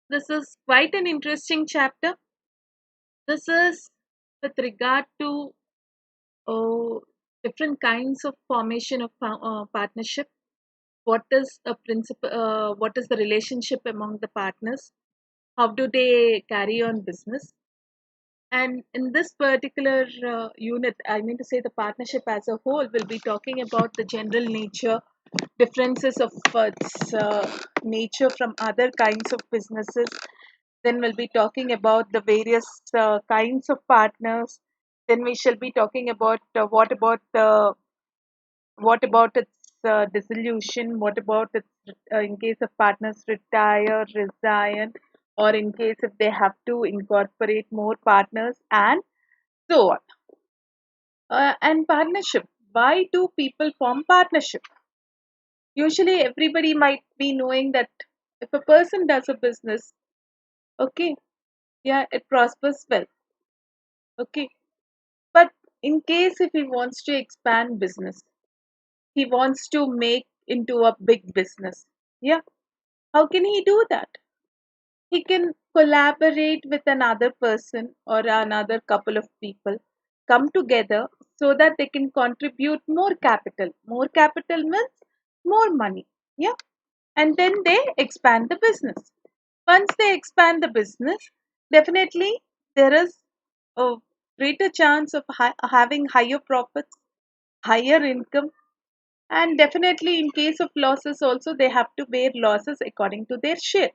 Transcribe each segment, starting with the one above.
This is quite an interesting chapter. This is with regard to uh, different kinds of formation of partnership. What is a principle? What is the relationship among the partners? How do they carry on business? And in this particular unit, I mean to say the partnership as a whole will be talking about the general nature, differences of its nature from other kinds of businesses. Then we'll be talking about the various kinds of partners. Then we shall be talking about what about its dissolution, what about its in case of partners retire, resign, or in case if they have to incorporate more partners, and so on. And partnership. Why do people form partnership? Usually, everybody might be knowing that if a person does a business, okay, yeah, it prospers well, okay. But in case if he wants to expand business, he wants to make into a big business, yeah, how can he do that? He can collaborate with another person or another couple of people, come together so that they can contribute more capital. More capital means more money. Yeah. And then they expand the business. Once they expand the business, definitely there is a greater chance of having higher profits, higher income, and definitely in case of losses also they have to bear losses according to their share.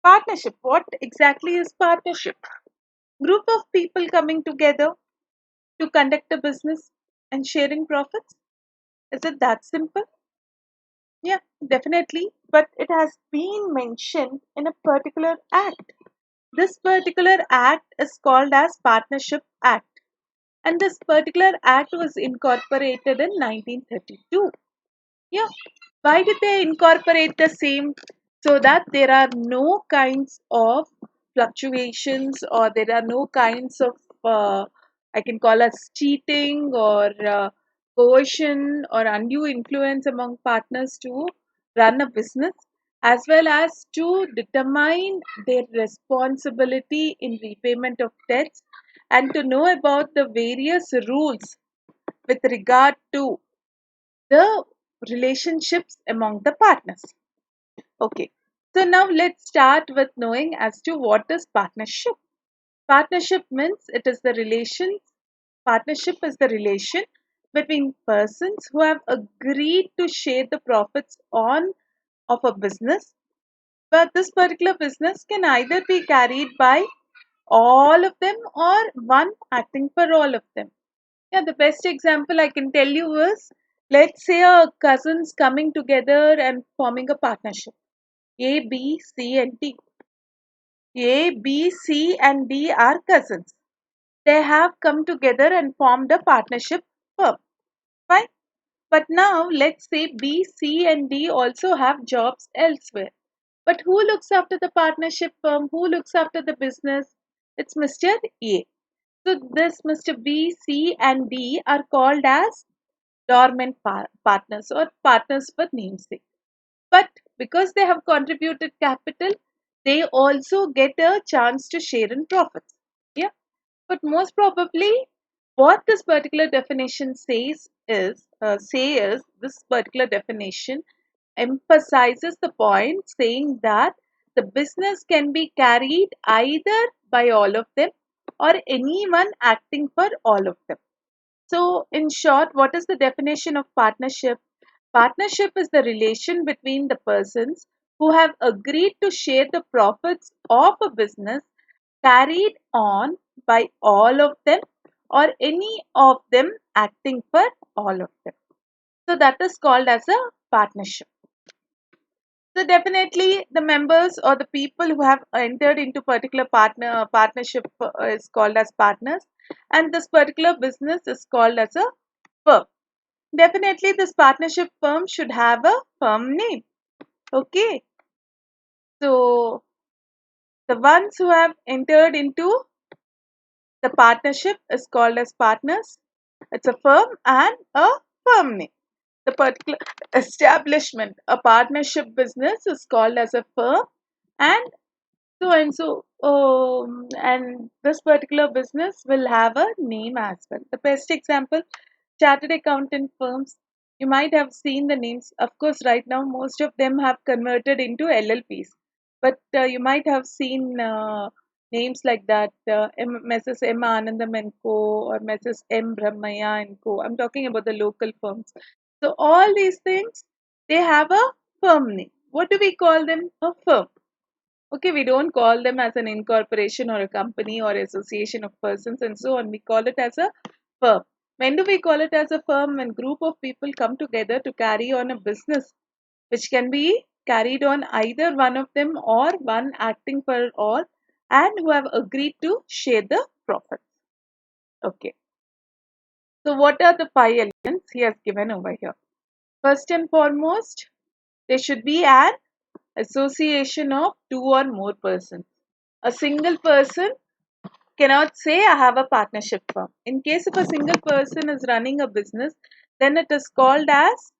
Partnership. What exactly is partnership? Group of people coming together to conduct a business and sharing profits. Is it that simple? Yeah, definitely. But it has been mentioned in a particular act. This particular act is called as Partnership Act. And this particular act was incorporated in 1932. Yeah. Why did they incorporate the same? So that there are no kinds of fluctuations or there are no kinds of, I can call as cheating or coercion or undue influence among partners to run a business, as well as to determine their responsibility in repayment of debts and to know about the various rules with regard to the relationships among the partners. Okay, so now let's start with knowing as to what is partnership. Partnership means it is the relation, partnership is the relation between persons who have agreed to share the profits on of a business, but this particular business can either be carried by all of them or one acting for all of them. Yeah, the best example I can tell you is, let's say a cousins coming together and forming a partnership. A, B, C, and D. A, B, C, and D are cousins. They have come together and formed a partnership firm. Fine. But now let's say B, C, and D also have jobs elsewhere. But who looks after the partnership firm? Who looks after the business? It's Mr. A. So this Mr. B, C, and D are called as dormant partners or partners for namesake. But because they have contributed capital, they also get a chance to share in profits. Yeah. But most probably, what this particular definition says is this particular definition emphasizes the point saying that the business can be carried either by all of them or anyone acting for all of them. So, in short, what is the definition of partnership? Partnership is the relation between the persons who have agreed to share the profits of a business carried on by all of them or any of them acting for all of them. So, that is called as a partnership. So definitely the members or the people who have entered into particular partnership is called as partners, and this particular business is called as a firm. Definitely this partnership firm should have a firm name. Okay. So the ones who have entered into the partnership is called as partners. It's a firm and a firm name. The particular establishment, a partnership business is called as a firm and So and so, and this particular business will have a name as well. The best example, chartered accountant firms. You might have seen the names. Of course, right now most of them have converted into LLPs, but you might have seen names like that, Mrs. M. Anandam and Co. or Mrs. M. Brahmaya and Co. I'm talking about the local firms. So all these things, they have a firm name. What do we call them? A firm. Okay, we don't call them as an incorporation or a company or association of persons and so on. We call it as a firm. When do we call it as a firm? When group of people come together to carry on a business, which can be carried on either one of them or one acting for all, and who have agreed to share the profits. Okay. So what are the five elements he has given over here? First and foremost, there should be an association of two or more persons. A single person cannot say I have a partnership firm. In case if a single person is running a business, then it is called as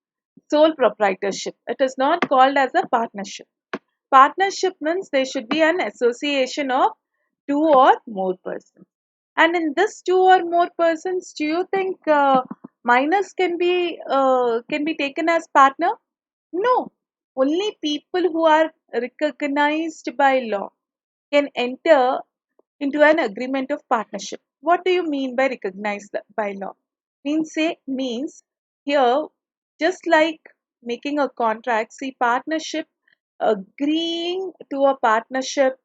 sole proprietorship. It is not called as a partnership. Partnership means there should be an association of two or more persons. And in this two or more persons, do you think minors can be taken as partner? No. Only people who are recognized by law can enter into an agreement of partnership. What do you mean by recognized by law? Means here, just like making a contract, see partnership, agreeing to a partnership,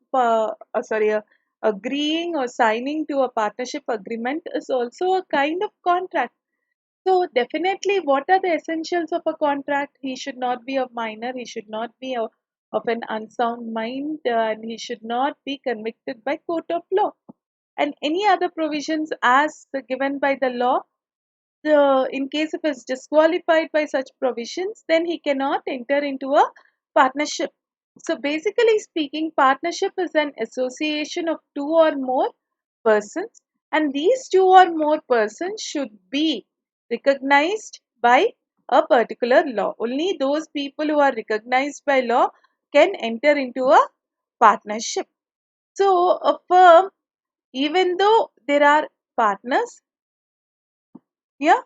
agreeing or signing to a partnership agreement is also a kind of contract. So definitely, what are the essentials of a contract? He should not be a minor. He should not be of an unsound mind, and he should not be convicted by court of law. And any other provisions as given by the law, in case if he is disqualified by such provisions, then he cannot enter into a partnership. So basically speaking, partnership is an association of two or more persons, and these two or more persons should be recognized by a particular law. Only those people who are recognized by law can enter into a partnership. So a firm, even though there are partners, yeah,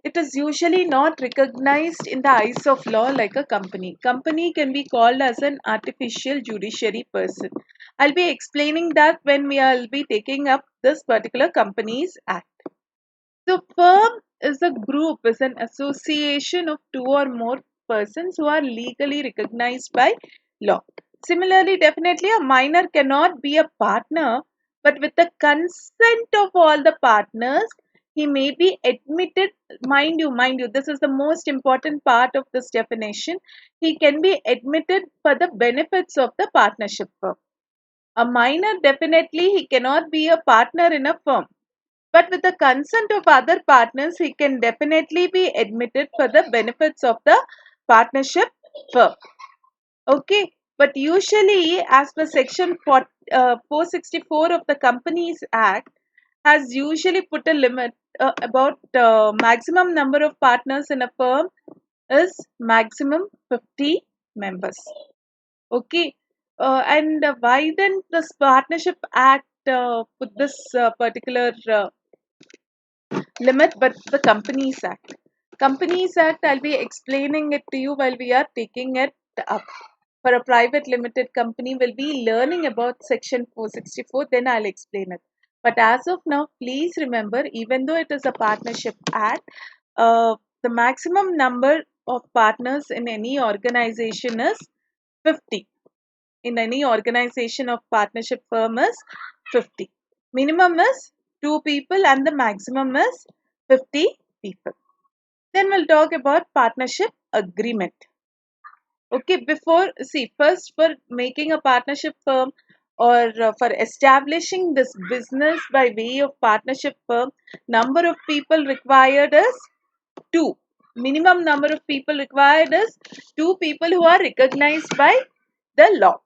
it is usually not recognized in the eyes of law like a company. Company can be called as an artificial judiciary person. I'll be explaining that when will be taking up this particular Companies Act. So firm is a group, is an association of two or more persons who are legally recognized by law. Similarly, definitely a minor cannot be a partner, but with the consent of all the partners, he may be admitted. Mind you, this is the most important part of this definition. He can be admitted for the benefits of the partnership firm. A minor, definitely he cannot be a partner in a firm, but with the consent of other partners, he can definitely be admitted for the benefits of the partnership firm. Okay, but usually, as per section 464 of the Companies Act, has usually put a limit about maximum number of partners in a firm is maximum 50 members. Okay, and why then this Partnership Act put this particular limit, but the Companies Act. Companies Act, I'll be explaining it to you while we are taking it up. For a private limited company, we'll be learning about Section 464, then I'll explain it. But as of now, please remember, even though it is a Partnership Act, the maximum number of partners in any organization is 50. In any organization of partnership firm is 50. Minimum is 2 people and the maximum is 50 people. Then we'll talk about partnership agreement. Okay, before, see, first for making a partnership firm or for establishing this business by way of partnership firm, number of people required is 2. Minimum number of people required is 2 people who are recognized by the law.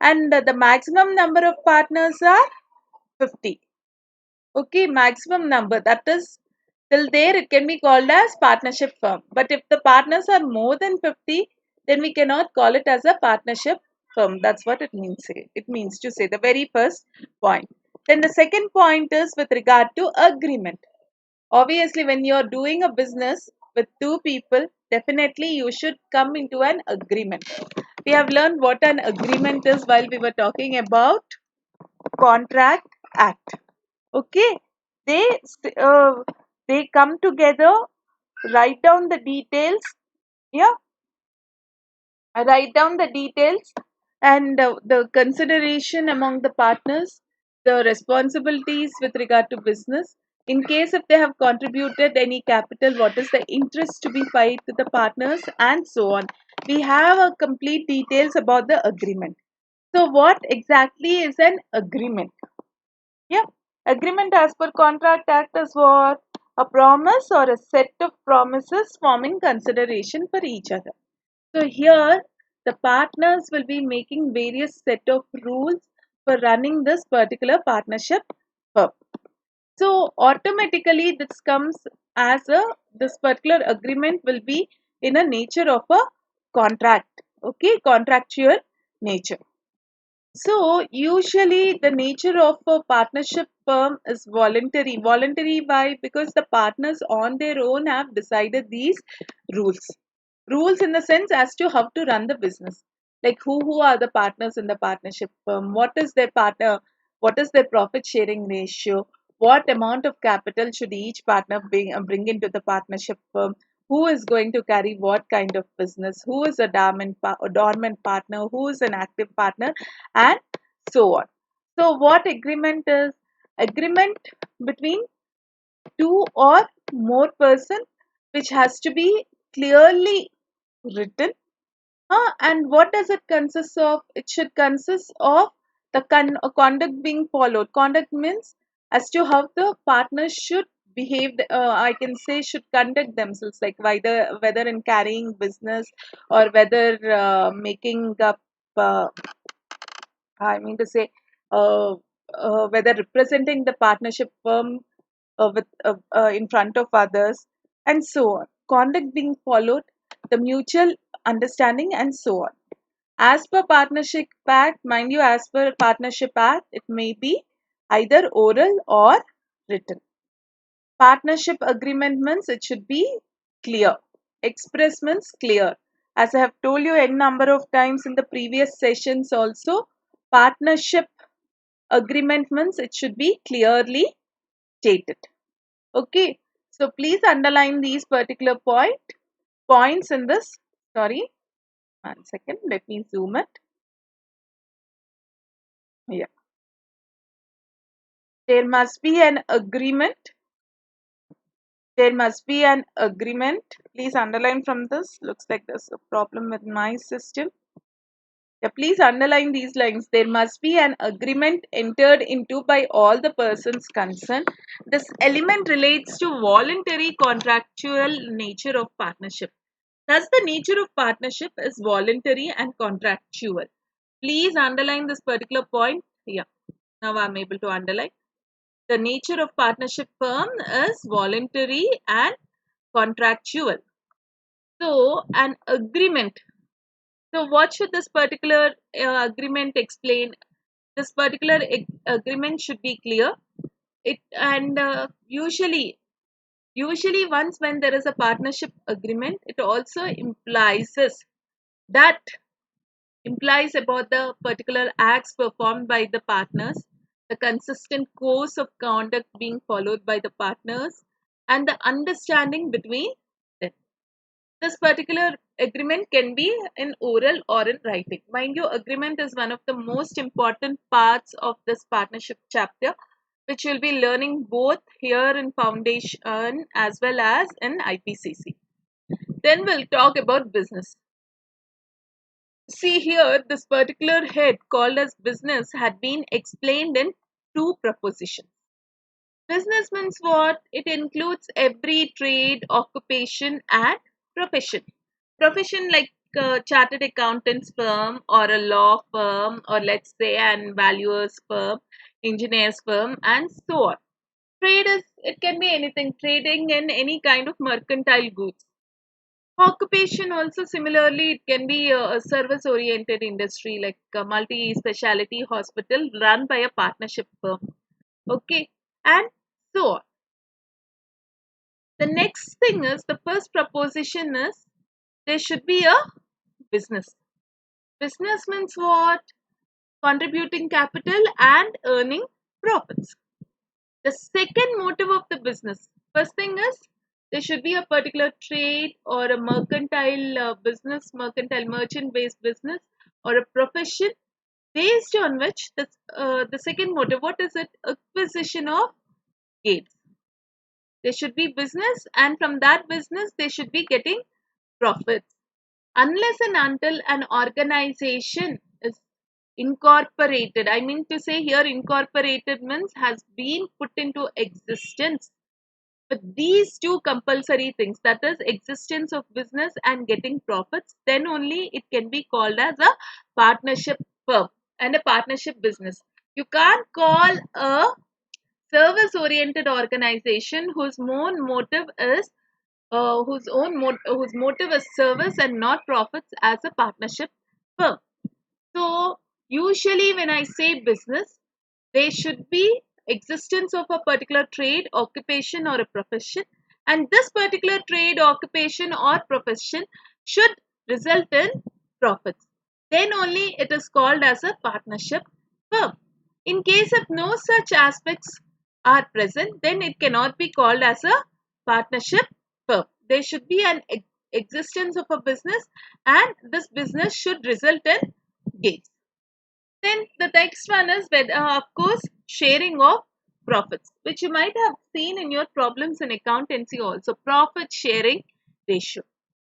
And the maximum number of partners are 50. Okay, maximum number, that is till there it can be called as partnership firm. But if the partners are more than 50, then we cannot call it as a partnership firm. That's what it means. It means to say the very first point. Then the second point is with regard to agreement. Obviously, when you're doing a business with two people, definitely you should come into an agreement. We have learned what an agreement is while we were talking about Contract Act. Okay, they they come together, write down the details. Yeah, write down the details and the consideration among the partners, the responsibilities with regard to business. In case if they have contributed any capital, what is the interest to be paid to the partners, and so on. We have a complete details about the agreement. So, what exactly is an agreement? Yeah, agreement as per Contract Act is what? A promise or a set of promises forming consideration for each other. So here the partners will be making various set of rules for running this particular partnership firm. So automatically this comes as a this particular agreement will be in a nature of a contract. Okay, contractual nature. So usually the nature of a partnership firm is voluntary. Voluntary why? Because the partners on their own have decided these rules. Rules in the sense as to how to run the business. Like who are the partners in the partnership firm? What is their partner? What is their profit sharing ratio? What amount of capital should each partner bring into the partnership firm? Who is going to carry what kind of business? Who is a dormant partner? Who is an active partner? And so on. So what agreement is? Agreement between two or more person which has to be clearly written. And what does it consist of? It should consist of the conduct being followed. Conduct means as to how the partners should behave. I can say should conduct themselves, like whether in carrying business or whether making up. I mean to say, uh, whether representing the partnership firm in front of others, and so on. Conduct being followed, the mutual understanding, and so on. As per Partnership Act, mind you, as per Partnership Act, it may be either oral or written. Partnership agreement means it should be clear. Express means clear. As I have told you a number of times in the previous sessions also, partnership agreement means it should be clearly stated. Okay, so please underline these particular points in this. Sorry, 1 second. Let me zoom it. Yeah, there must be an agreement. There must be an agreement. Please underline from this. Looks like there's a problem with my system. Yeah, please underline these lines. There must be an agreement entered into by all the persons concerned. This element relates to voluntary contractual nature of partnership. Thus, the nature of partnership is voluntary and contractual. Please underline this particular point. Yeah, now I'm able to underline. The nature of partnership firm is voluntary and contractual. So, an agreement. So, what should this particular agreement explain? This particular agreement should be clear. It and usually once when there is a partnership agreement, it also that implies about the particular acts performed by the partners, the consistent course of conduct being followed by the partners, and the understanding between them. This particular agreement can be in oral or in writing. Mind you, agreement is one of the most important parts of this partnership chapter, which we'll be learning both here in foundation as well as in IPCC. Then we'll talk about business. See here, this particular head called as business had been explained in two propositions. Business means what? It includes every trade, occupation, and profession. Profession like a chartered accountants firm or a law firm or let's say an valuers firm, engineers firm, and so on. Trade is it can be anything, trading in any kind of mercantile goods. Occupation also similarly, it can be a service oriented industry like a multi speciality hospital run by a partnership firm. Okay, and so on. The next thing is, the first proposition is, there should be a business. Business means what? Contributing capital and earning profits. The second motive of the business, first thing is, there should be a particular trade or a mercantile business, mercantile merchant based business, or a profession based on which the second motive, what is it? Acquisition of gains. There should be business, and from that business they should be getting profits. Unless and until an organization is incorporated, I mean to say here, incorporated means has been put into existence with these two compulsory things, that is existence of business and getting profits, then only it can be called as a partnership firm and a partnership business. You can't call a service oriented organization whose main motive is whose motive is service and not profits as a partnership firm. So usually when I say business, there should be existence of a particular trade, occupation, or a profession, and this particular trade, occupation, or profession should result in profits. Then only it is called as a partnership firm. In case of no such aspects are present, then it cannot be called as a partnership firm. There should be an existence of a business, and this business should result in gains. Then the next one is, of course, sharing of profits, which you might have seen in your problems in accountancy also. Profit sharing ratio.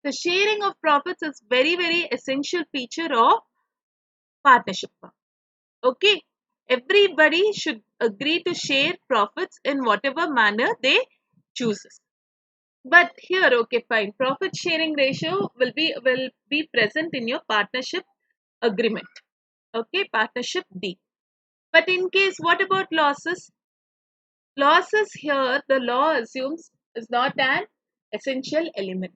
The sharing of profits is very, very essential feature of partnership firm. Okay, everybody should agree to share profits in whatever manner they chooses. But here, okay, fine. Profit sharing ratio will be present in your partnership agreement. Okay, partnership D. But in case, what about losses? Losses here, the law assumes is not an essential element.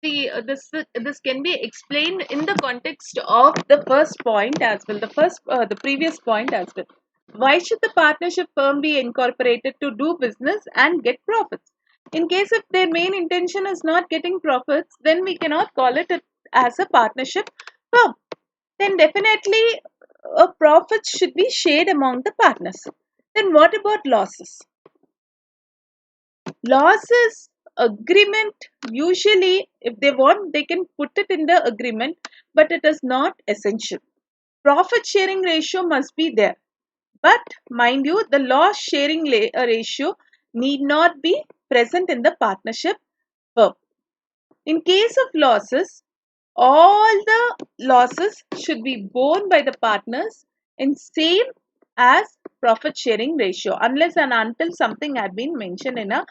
See, this can be explained in the context of the first point as well. The previous point as well. Why should the partnership firm be incorporated to do business and get profits? In case if their main intention is not getting profits, then we cannot call it as a partnership firm. Then definitely a profit should be shared among the partners. Then what about losses? Losses agreement, usually if they want they can put it in the agreement, but it is not essential. Profit sharing ratio must be there, but mind you, the loss sharing ratio need not be present in the partnership firm. In case of losses, all the losses should be borne by the partners in same as profit sharing ratio, unless and until something had been mentioned in an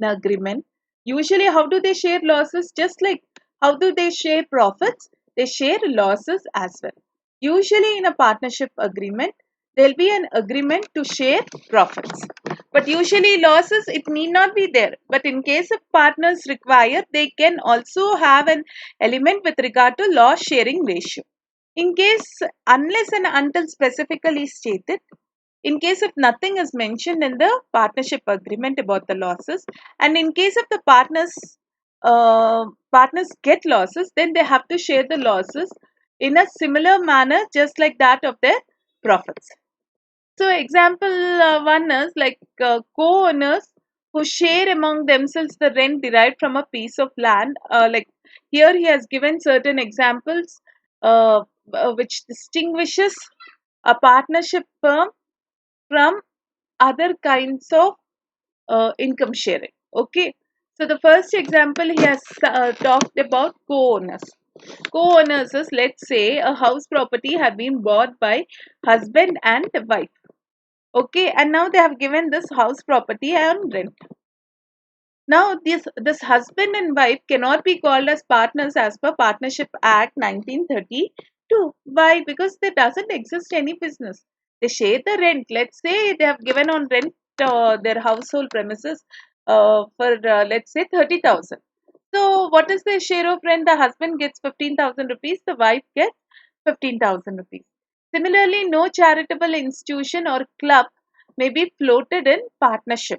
agreement. Usually how do they share losses? Just like how do they share profits, they share losses as well. Usually in a partnership agreement, there will be an agreement to share profits, but usually losses, it need not be there. But in case of partners require, they can also have an element with regard to loss sharing ratio. In case, unless and until specifically stated, in case if nothing is mentioned in the partnership agreement about the losses, and in case of the partners get losses, then they have to share the losses in a similar manner just like that of their profits. So example one is like co-owners who share among themselves the rent derived from a piece of land. Like here he has given certain examples uh, which distinguishes a partnership firm from other kinds of income sharing. Okay. So the first example he has talked about co-owners. Co-owners is, let's say a house property have been bought by husband and wife. Okay, and now they have given this house property on rent. Now this husband and wife cannot be called as partners as per Partnership Act 1932. Why? Because there doesn't exist any business. They share the rent. Let's say they have given on rent their household premises for let's say 30,000. So what is the share of rent? The husband gets 15,000 rupees, the wife gets 15,000 rupees. Similarly, no charitable institution or club may be floated in partnership.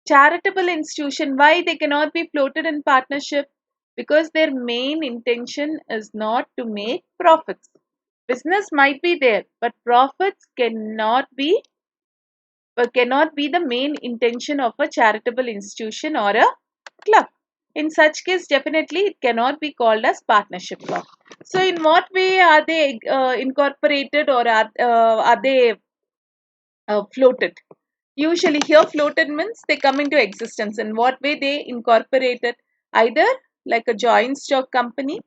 Charitable institution, why they cannot be floated in partnership? Because their main intention is not to make profits. Business might be there, but profits cannot be the main intention of a charitable institution or a club. In such case, definitely it cannot be called as partnership law. So, in what way are they incorporated, or are they floated? Usually, here floated means they come into existence. In what way they incorporated? Either like a joint stock company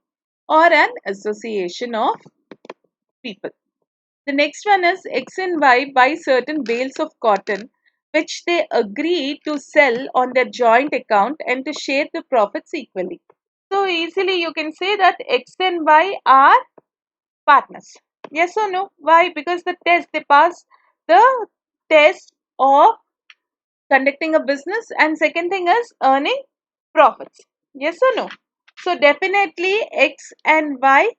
or an association of people. The next one is X and Y buy certain bales of cotton which they agree to sell on their joint account and to share the profits equally. So easily you can say that X and Y are partners. Yes or no? Why? Because they pass the test of conducting a business, and second thing is earning profits. Yes or no? So definitely X and Y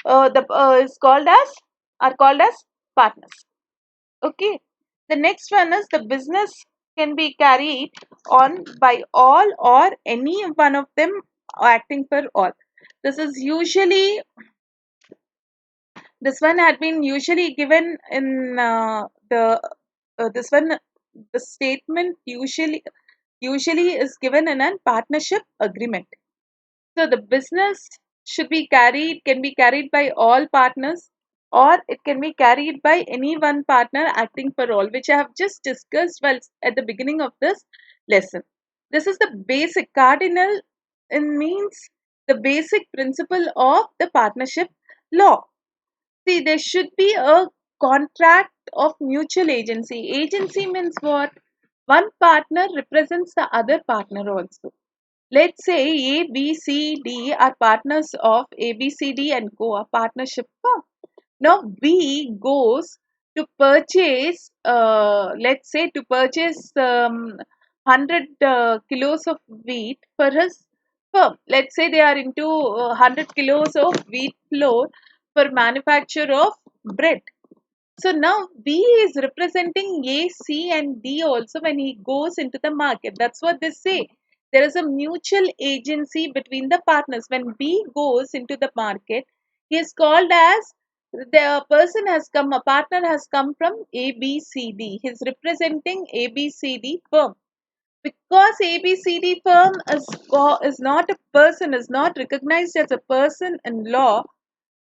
the is called as are called as partners. Okay. The next one is the business can be carried on by all or any one of them acting for all. This is usually this one had been usually given in the this one the statement usually is given in a partnership agreement. So the business can be carried by all partners, or it can be carried by any one partner acting for all, which I have just discussed well at the beginning of this lesson. This is the basic cardinal in means the basic principle of the partnership law. See, there should be a contract of mutual agency. Agency means what? One partner represents the other partner also. Let's say A, B, C, D are partners of A, B, C, D and Co. a partnership firm. Now B goes to purchase, let's say to purchase 100 kilos of wheat for his firm. Let's say they are into 100 kilos of wheat flour for manufacture of bread. So now B is representing A, C, and D also when he goes into the market. That's what they say. There is a mutual agency between the partners. When B goes into the market, he is called as the person has come, a partner has come from A, B, C, D. He is representing A, B, C, D firm. Because A, B, C, D firm is not a person, is not recognized as a person in law,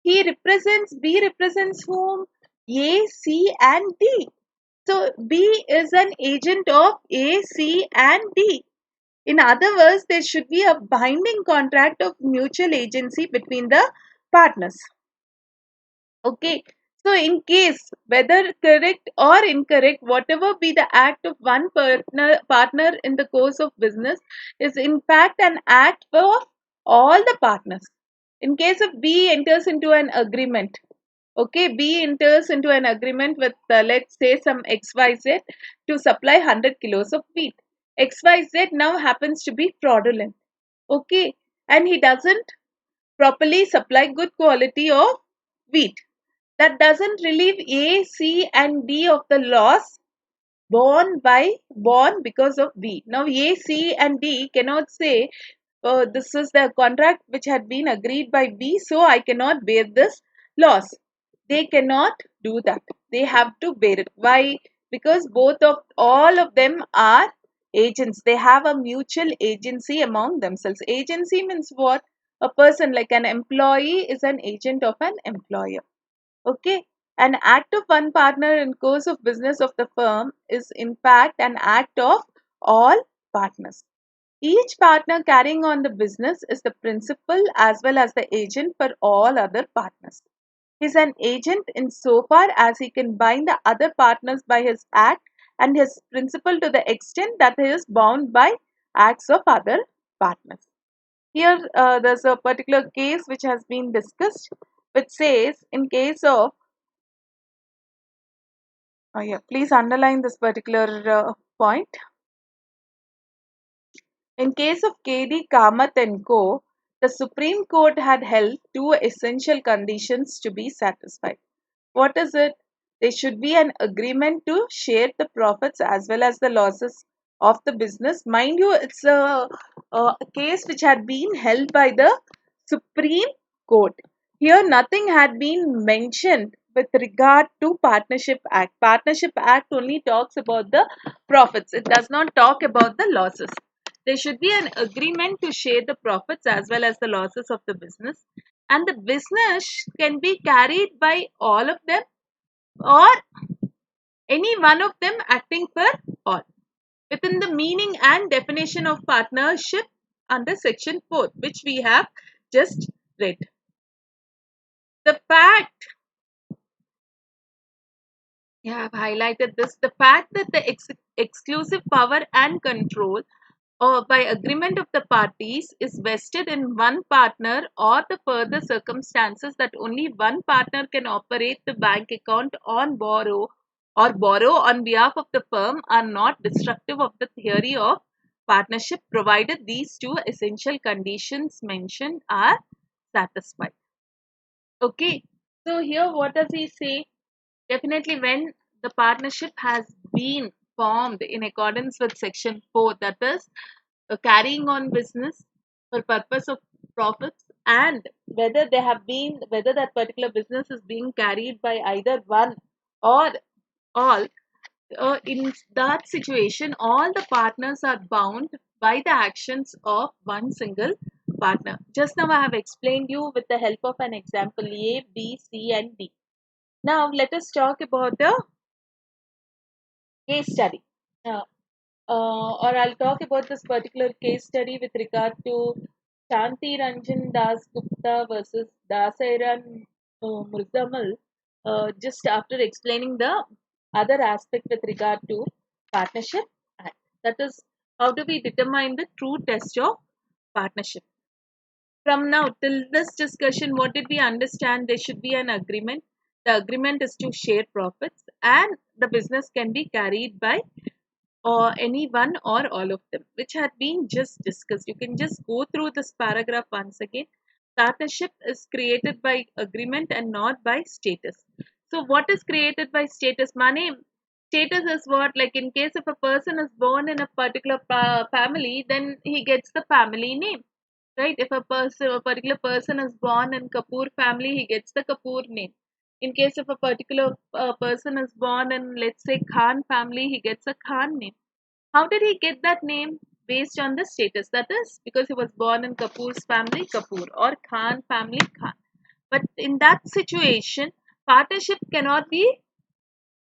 B represents whom? A, C, and D. So B is an agent of A, C, and D. In other words, there should be a binding contract of mutual agency between the partners. Okay. So in case whether correct or incorrect, whatever be the act of one partner in the course of business is in fact an act for all the partners. In case of B enters into an agreement, okay, B enters into an agreement with let's say some XYZ to supply 100 kilos of wheat. XYZ now happens to be fraudulent, okay, and he doesn't properly supply good quality of wheat. That doesn't relieve A, C, and D of the loss born because of B. Now A, C, and D cannot say, "Oh, this is the contract which had been agreed by B, so I cannot bear this loss." They cannot do that. They have to bear it. Why? Because all of them are agents. They have a mutual agency among themselves. Agency means what? A person like an employee is an agent of an employer. Okay. An act of one partner in course of business of the firm is in fact an act of all partners. Each partner carrying on the business is the principal as well as the agent for all other partners. He is an agent insofar as he can bind the other partners by his act and his principal to the extent that he is bound by acts of other partners. Here, there's a particular case which has been discussed, which says in case of yeah, please underline this particular point. In case of KD Kamath and Co., the Supreme Court had held two essential conditions to be satisfied. What is it? There should be an agreement to share the profits as well as the losses of the business. Mind you, it's a case which had been held by the Supreme Court. Here, nothing had been mentioned with regard to Partnership Act. Partnership Act only talks about the profits. It does not talk about the losses. There should be an agreement to share the profits as well as the losses of the business, and the business can be carried by all of them or any one of them acting for all within the meaning and definition of partnership under section 4, which we have just read. The fact, yeah, I've highlighted this, the fact that the exclusive power and control or by agreement of the parties is vested in one partner, or the further circumstances that only one partner can operate the bank account on borrow or borrow on behalf of the firm, are not destructive of the theory of partnership, provided these two essential conditions mentioned are satisfied. Okay, so here what does he say? Definitely, when the partnership has been formed in accordance with section 4, that is carrying on business for purpose of profits, and whether that particular business is being carried by either one or all, in that situation all the partners are bound by the actions of one single partner. Just now I have explained you with the help of an example A, B, C and D. Now let us talk about the case study. Uh, or I'll talk about this particular case study with regard to Shanti Ranjan Das Gupta versus Dasairan Murzamal, just after explaining the other aspect with regard to Partnership Act. That is, how do we determine the true test of partnership? From now till this discussion, what did we understand? There should be an agreement. The agreement is to share profits, and the business can be carried by or any one or all of them, which had been just discussed. You can just go through this paragraph once again. Partnership is created by agreement and not by status. So, what is created by status? Money. Status is what, like in case if a person is born in a particular family, then he gets the family name, right? If a particular person is born in Kapoor family, he gets the Kapoor name. In case of a particular person is born in, let's say, Khan family, he gets a Khan name. How did he get that name? Based on the status. That is because he was born in Kapoor's family, Kapoor, or Khan family, Khan. But in that situation, partnership cannot be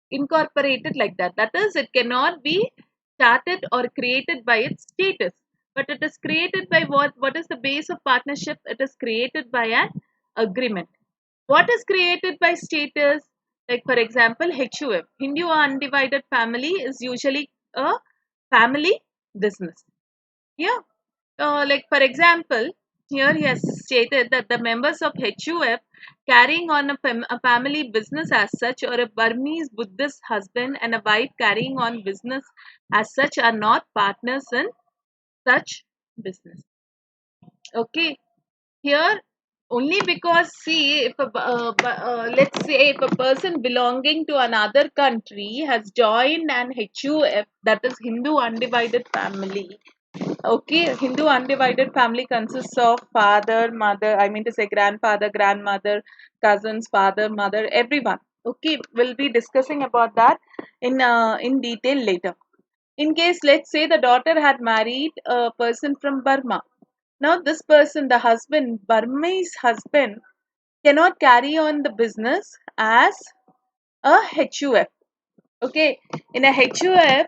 incorporated like that. That is, it cannot be started or created by its status, but it is created by what? What is the base of partnership? It is created by an agreement. What is created by status? Like for example, HUF, Hindu Undivided Family, is usually a family business. Yeah. Like for example, here he has stated that the members of HUF carrying on a family business as such, or a Burmese Buddhist husband and a wife carrying on business as such, are not partners in such business. Okay. Here only because, see, if let's say if a person belonging to another country has joined an HUF, that is Hindu Undivided Family. Okay, Hindu Undivided Family consists of father, mother, I mean to say grandfather, grandmother, cousins, father, mother, everyone. Okay, we'll be discussing about that in detail later. In case, let's say the daughter had married a person from Burma. Now, this person, the husband, Burmese husband, cannot carry on the business as a HUF. Okay, in a HUF,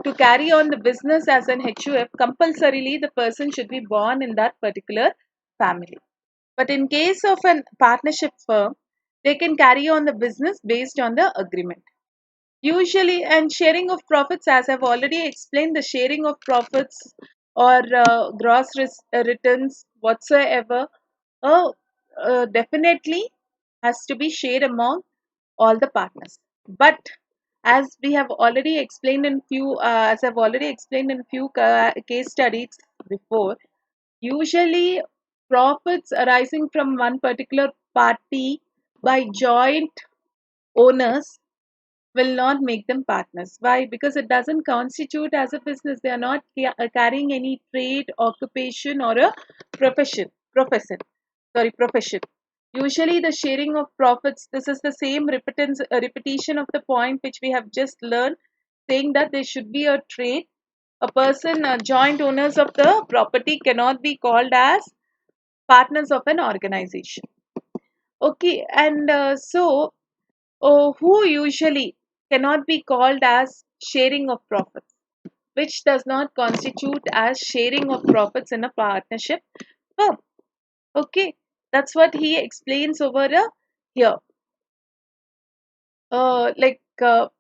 to carry on the business as an HUF, compulsorily the person should be born in that particular family. But in case of a partnership firm, they can carry on the business based on the agreement. Usually, and sharing of profits, as I've already explained, the sharing of profits or gross returns whatsoever, uh, definitely has to be shared among all the partners. But As we have already explained in few, as I've already explained in few case studies before, usually profits arising from one particular party by joint owners will not make them partners. Why? Because it doesn't constitute as a business. They are not carrying any trade, occupation, or a profession. Usually, the sharing of profits. This is the same repetition of the point which we have just learned, saying that there should be a trade. A person, joint owners of the property, cannot be called as partners of an organization. Okay, and who usually cannot be called as sharing of profits, which does not constitute as sharing of profits in a partnership firm. Okay, that's what he explains over here. Like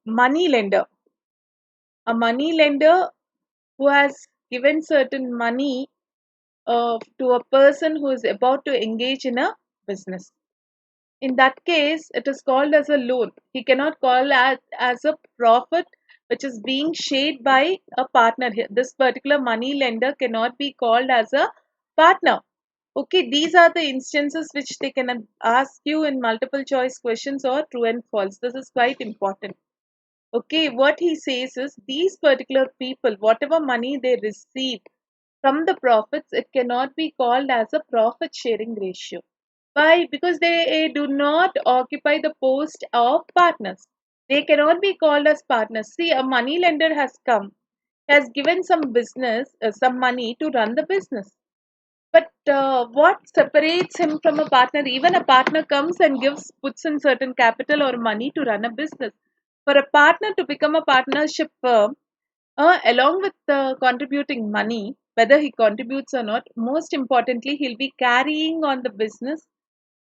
money lender, a money lender who has given certain money to a person who is about to engage in a business. In that case, it is called as a loan. He cannot call as a profit which is being shared by a partner here. This particular money lender cannot be called as a partner. Okay, these are the instances which they can ask you in multiple choice questions or true and false. This is quite important. Okay, what he says is these particular people, whatever money they receive from the profits, it cannot be called as a profit sharing ratio. Why? Because they do not occupy the post of partners. They cannot be called as partners. See, a money lender has come, has given some business, some money to run the business. But what separates him from a partner? Even a partner comes and puts in certain capital or money to run a business. For a partner to become a partnership firm, along with contributing money, whether he contributes or not, most importantly, he'll be carrying on the business,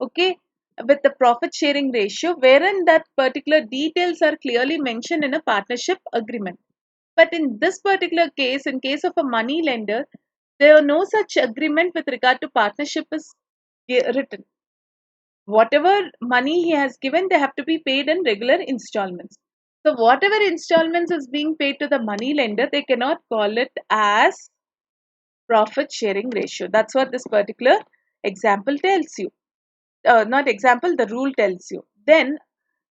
okay, with the profit sharing ratio, wherein that particular details are clearly mentioned in a partnership agreement. But in this particular case, in case of a money lender, there are no such agreement with regard to partnership is written. Whatever money he has given, they have to be paid in regular installments. So whatever installments is being paid to the money lender, they cannot call it as profit sharing ratio. That's what this particular example tells you. Not example, the rule tells you. Then,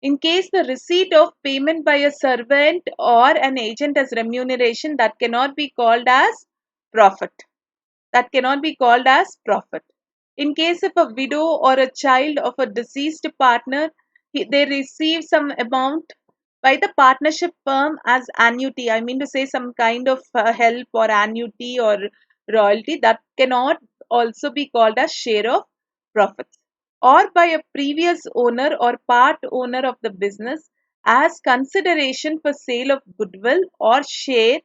in case the receipt of payment by a servant or an agent as remuneration, that cannot be called as profit. That cannot be called as profit. In case of a widow or a child of a deceased partner, they receive some amount by the partnership firm as annuity. I mean to say some kind of help or annuity or royalty, that cannot also be called as share of profits. Or by a previous owner or part owner of the business as consideration for sale of goodwill or share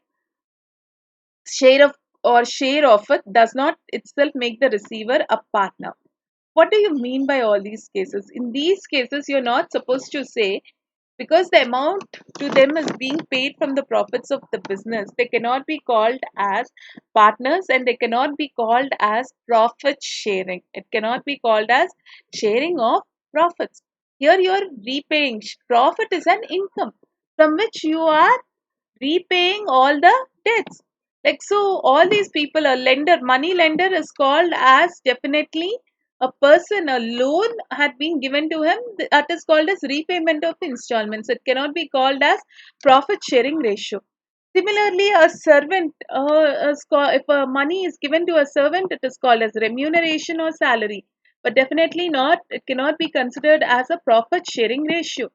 of share of it does not itself make the receiver a partner. What do you mean by all these cases? In these cases, you're not supposed to say because the amount to them is being paid from the profits of the business, they cannot be called as partners and they cannot be called as profit sharing. It cannot be called as sharing of profits. Here you're repaying. Profit is an income from which you are repaying all the debts. Like so, all these people, a lender, money lender is called as definitely a person, a loan had been given to him, that is called as repayment of installments. It cannot be called as profit sharing ratio. Similarly, a servant, if money is given to a servant, it is called as remuneration or salary. But definitely not, it cannot be considered as a profit sharing ratio.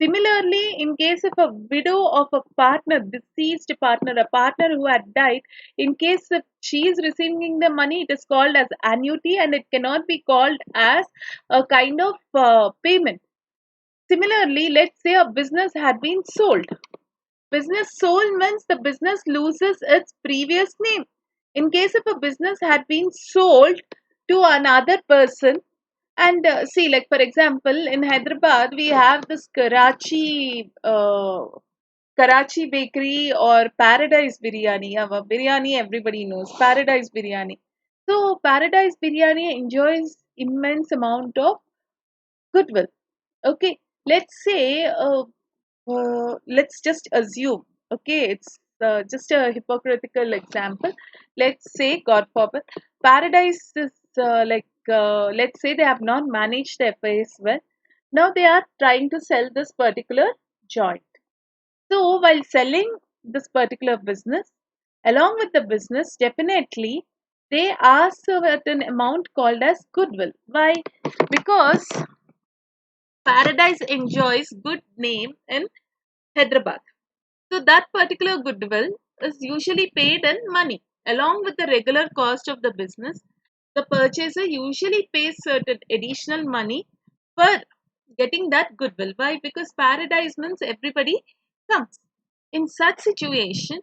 Similarly, in case of a widow of a partner, deceased partner, a partner who had died, in case if she is receiving the money, it is called as annuity and it cannot be called as a kind of payment. Similarly, let's say a business had been sold. Business sold means the business loses its previous name. In case if a business had been sold to another person, and see, like for example, in Hyderabad, we have this Karachi bakery or Paradise Biryani. Biryani everybody knows. Paradise Biryani. So Paradise Biryani enjoys immense amount of goodwill. Okay, let's say let's just assume, okay, it's just a hypocritical example. Let's say, God forbid, Paradise is let's say they have not managed their affairs well. Now they are trying to sell this particular joint. So while selling this particular business, along with the business, definitely they ask a certain amount called as goodwill. Why? Because Paradise enjoys good name in Hyderabad. So that particular goodwill is usually paid in money. Along with the regular cost of the business, the purchaser usually pays certain additional money for getting that goodwill. Why? Because Paradise means everybody comes. In such situation,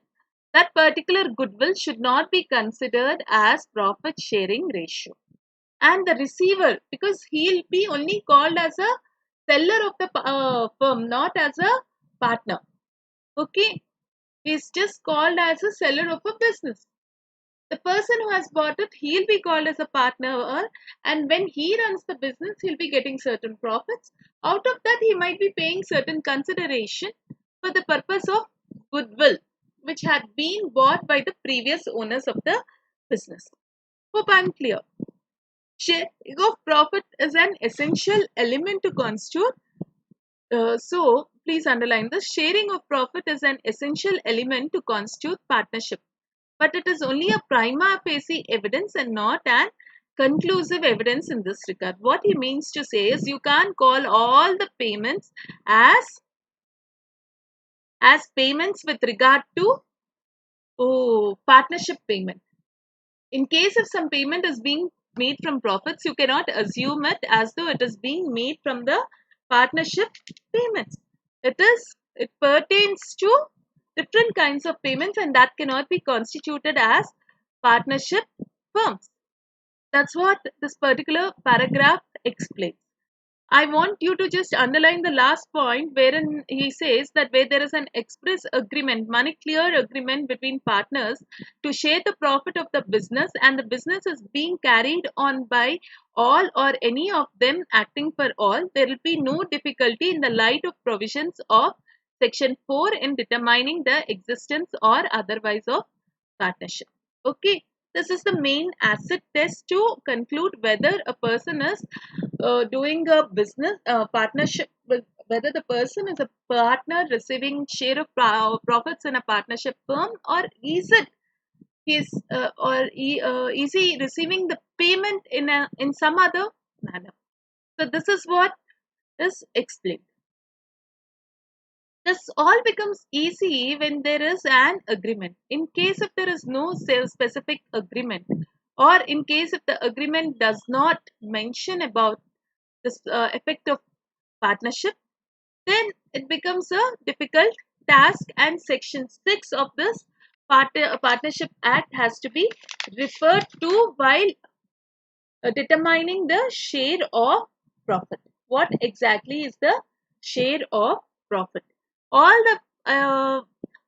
that particular goodwill should not be considered as profit sharing ratio. And the receiver, because he'll be only called as a seller of the firm, not as a partner. Okay, he's just called as a seller of a business. The person who has bought it, he'll be called as a partner, and when he runs the business, he'll be getting certain profits. Out of that, he might be paying certain consideration for the purpose of goodwill, which had been bought by the previous owners of the business. Hope I'm clear. Sharing of profit is an essential element to constitute. So, please underline this. Sharing of profit is an essential element to constitute partnership, but it is only a prima facie evidence and not an conclusive evidence in this regard. What he means to say is you can't call all the payments as payments with regard to partnership payment. In case if some payment is being made from profits, you cannot assume it as though it is being made from the partnership payments. It pertains to different kinds of payments and that cannot be constituted as partnership firms. That's what this particular paragraph explains. I want you to just underline the last point wherein he says that where there is an express agreement, money clear agreement between partners to share the profit of the business and the business is being carried on by all or any of them acting for all, there will be no difficulty in the light of provisions of section 4 in determining the existence or otherwise of partnership. Okay, this is the main asset test to conclude whether a person is doing a business partnership with whether the person is a partner receiving share of profits in a partnership firm or is it is he receiving the payment in some other manner. So this is what is explained. This all becomes easy when there is an agreement. In case if there is no specific agreement, or in case if the agreement does not mention about this effect of partnership, then it becomes a difficult task, and section 6 of this partnership act has to be referred to while determining the share of profit. What exactly is the share of profit? All the uh,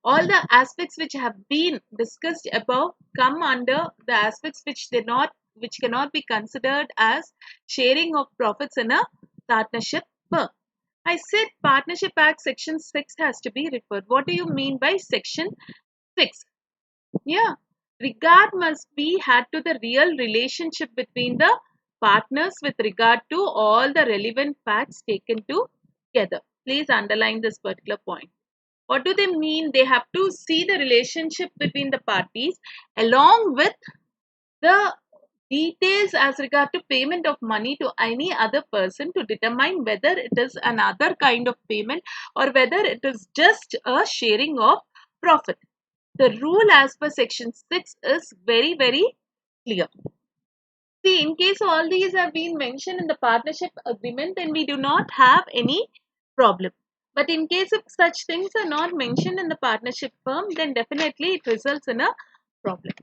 all the aspects which have been discussed above come under the aspects which cannot be considered as sharing of profits in a partnership firm. I said Partnership Act section 6 has to be referred. What do you mean by section 6? Yeah, regard must be had to the real relationship between the partners with regard to all the relevant facts taken together. Please underline this particular point. What do they mean? They have to see the relationship between the parties along with the details as regard to payment of money to any other person to determine whether it is another kind of payment or whether it is just a sharing of profit. The rule as per section 6 is very, very clear. See, in case all these have been mentioned in the partnership agreement, then we do not have any problem. But in case if such things are not mentioned in the partnership firm, then definitely it results in a problem.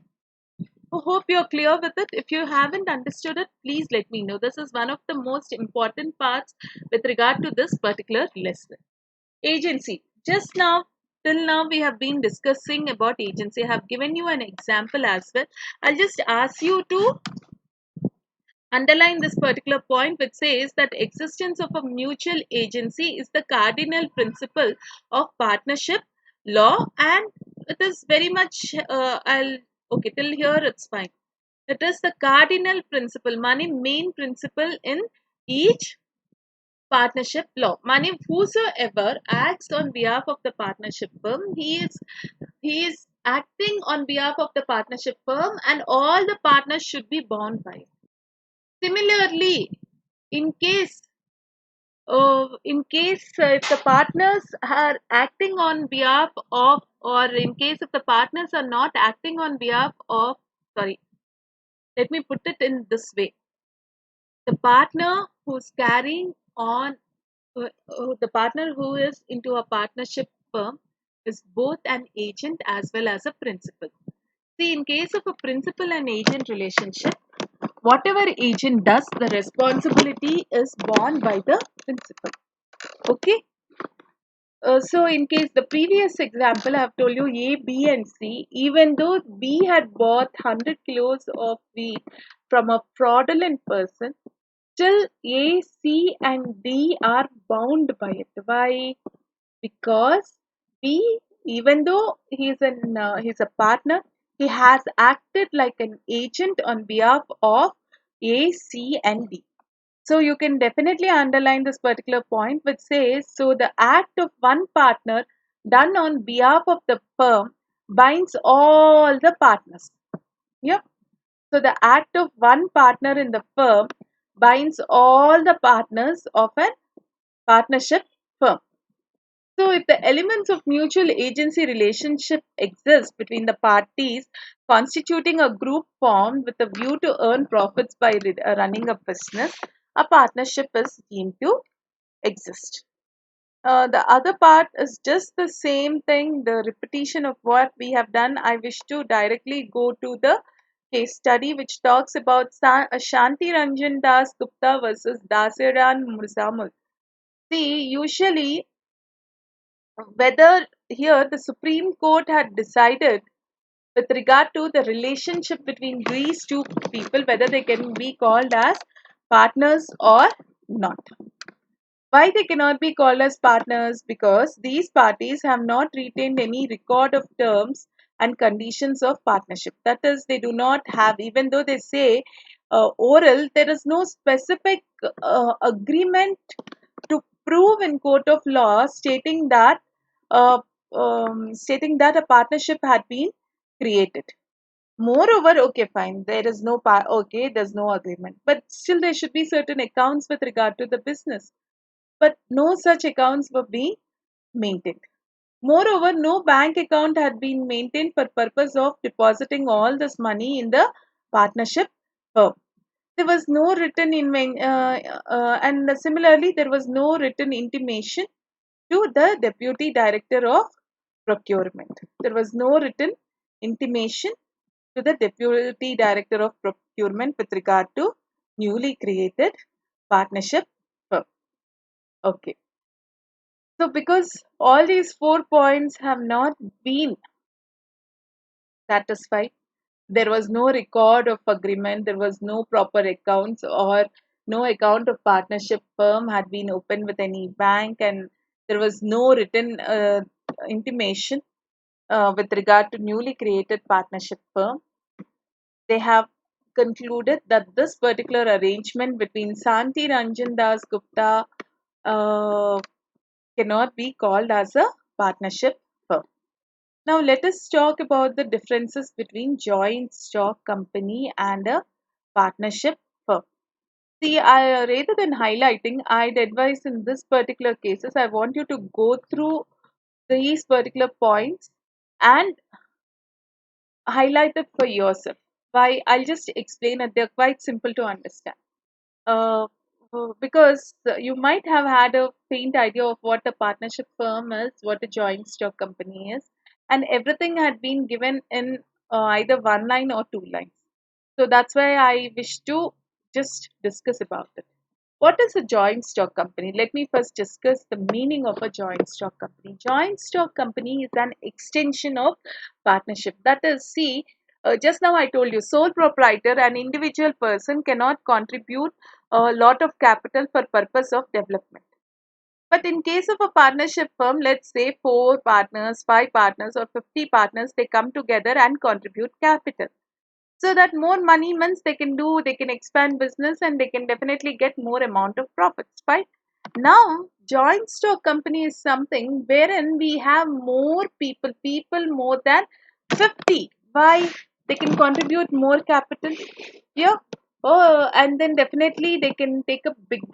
I hope you're clear with it. If you haven't understood it, please let me know. This is one of the most important parts with regard to this particular lesson. Agency. Just now, till now, we have been discussing about agency. I have given you an example as well. I'll just ask you to underline this particular point, which says that existence of a mutual agency is the cardinal principle of partnership law, and it is very much I'll okay, till here it's fine. It is the cardinal principle, money main principle in each partnership law. Money, whosoever acts on behalf of the partnership firm, he is acting on behalf of the partnership firm, and all the partners should be bound by it. Similarly, in case if the partners are acting on behalf of, or in case if the partners are not acting on behalf of, sorry, let me put it in this way: the partner who's carrying on, the partner who is into a partnership firm is both an agent as well as a principal. See, in case of a principal and agent relationship, whatever agent does, the responsibility is borne by the principal. Okay. So, in case the previous example, I have told you A, B, and C, even though B had bought 100 kilos of wheat from a fraudulent person, still A, C, and D are bound by it. Why? Because B, even though he's a partner, he has acted like an agent on behalf of A, C, and D. So you can definitely underline this particular point, which says, so the act of one partner done on behalf of the firm binds all the partners. Yep. So the act of one partner in the firm binds all the partners of a partnership firm. So if the elements of mutual agency relationship exist between the parties constituting a group formed with a view to earn profits by running a business, a partnership is deemed to exist. The other part is just the same thing, the repetition of what we have done. I wish to directly go to the case study which talks about Shanti Ranjan Das Gupta versus Dasiran Murzamul. See, usually whether here the Supreme Court had decided with regard to the relationship between these two people, whether they can be called as partners or not. Why they cannot be called as partners? Because these parties have not retained any record of terms and conditions of partnership. That is, they do not have, even though they say oral, there is no specific agreement to prove in court of law uh, stating that a partnership had been created. Moreover, okay, fine, there is no okay, there's no agreement, but still there should be certain accounts with regard to the business, but no such accounts were being maintained. Moreover, no bank account had been maintained for purpose of depositing all this money in the partnership firm. There was no written and similarly there was no written intimation to the deputy director of procurement. There was no written intimation to the deputy director of procurement with regard to newly created partnership firm. Okay. So, because all these 4 points have not been satisfied, there was no record of agreement, there was no proper accounts, or no account of partnership firm had been opened with any bank, and there was no written intimation with regard to newly created partnership firm. They have concluded that this particular arrangement between Santi Ranjan Das Gupta uh, cannot be called as a partnership firm. Now let us talk about the differences between joint stock company and a partnership firm. See, rather than highlighting, I'd advise in this particular cases, I want you to go through these particular points and highlight it for yourself. Why? I'll just explain it. They're quite simple to understand. Uh, because you might have had a faint idea of what a partnership firm is, what a joint stock company is, and everything had been given in either one line or two lines. So that's why I wish to just discuss about it. What is a joint stock company? Let me first discuss the meaning of a joint stock company. Joint stock company is an extension of partnership. That is, see, just now I told you, sole proprietor, an individual person cannot contribute a lot of capital for purpose of development. But in case of a partnership firm, let's say 4 partners, 5 partners, or 50 partners, they come together and contribute capital. So that more money means they can do, they can expand business and they can definitely get more amount of profits, right? Now, joint stock company is something wherein we have more people more than 50. Why? They can contribute more capital. Yeah. Oh, and then definitely they can take up big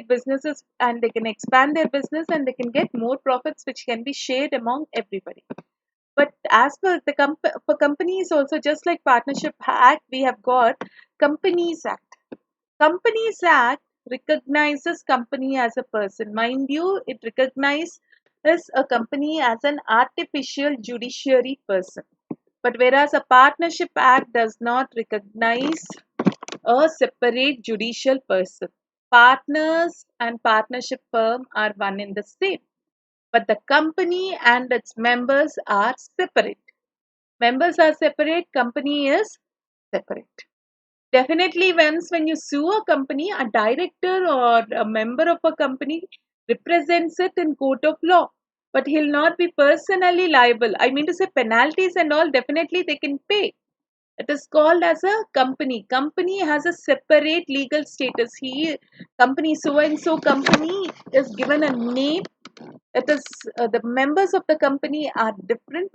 businesses, and they can expand their business and they can get more profits which can be shared among everybody. But as per the for companies also, just like Partnership Act, we have got Companies Act. Companies Act recognizes company as a person. Mind you, it recognizes a company as an artificial judiciary person. But whereas a Partnership Act does not recognize a separate judicial person. Partners and partnership firm are one in the same, but the company and its members are separate. Members are separate, company is separate. Definitely, once when you sue a company, a director or a member of a company represents it in court of law, but he'll not be personally liable. I mean to say, penalties and all, definitely they can pay. It is called as a company. Company has a separate legal status. Company so and so company is given a name. It is the members of the company are different.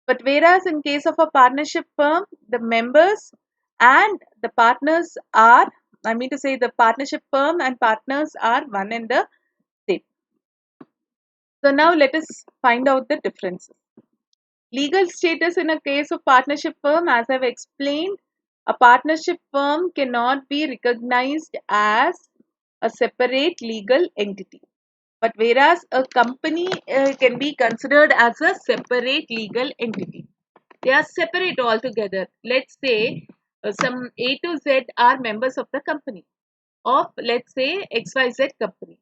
But whereas in case of a partnership firm, the members and the partners are, I mean to say, the partnership firm and partners are one and the same. So now let us find out the differences. Legal status in a case of partnership firm, as I've explained, a partnership firm cannot be recognized as a separate legal entity. But whereas a company can be considered as a separate legal entity. They are separate altogether. Let's say some A to Z are members of the company of, let's say, XYZ company.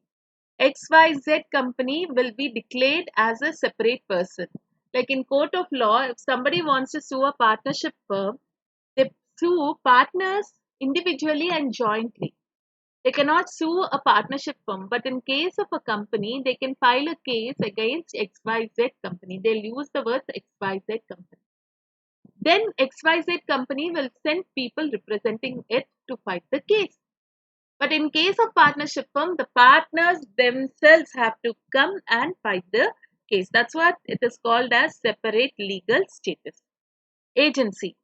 XYZ company will be declared as a separate person. Like in court of law, if somebody wants to sue a partnership firm, they sue partners individually and jointly. They cannot sue a partnership firm, but in case of a company, they can file a case against XYZ company. They'll use the words XYZ company. Then XYZ company will send people representing it to fight the case. But in case of partnership firm, the partners themselves have to come and fight the case. That's what it is called as separate legal status. Agency.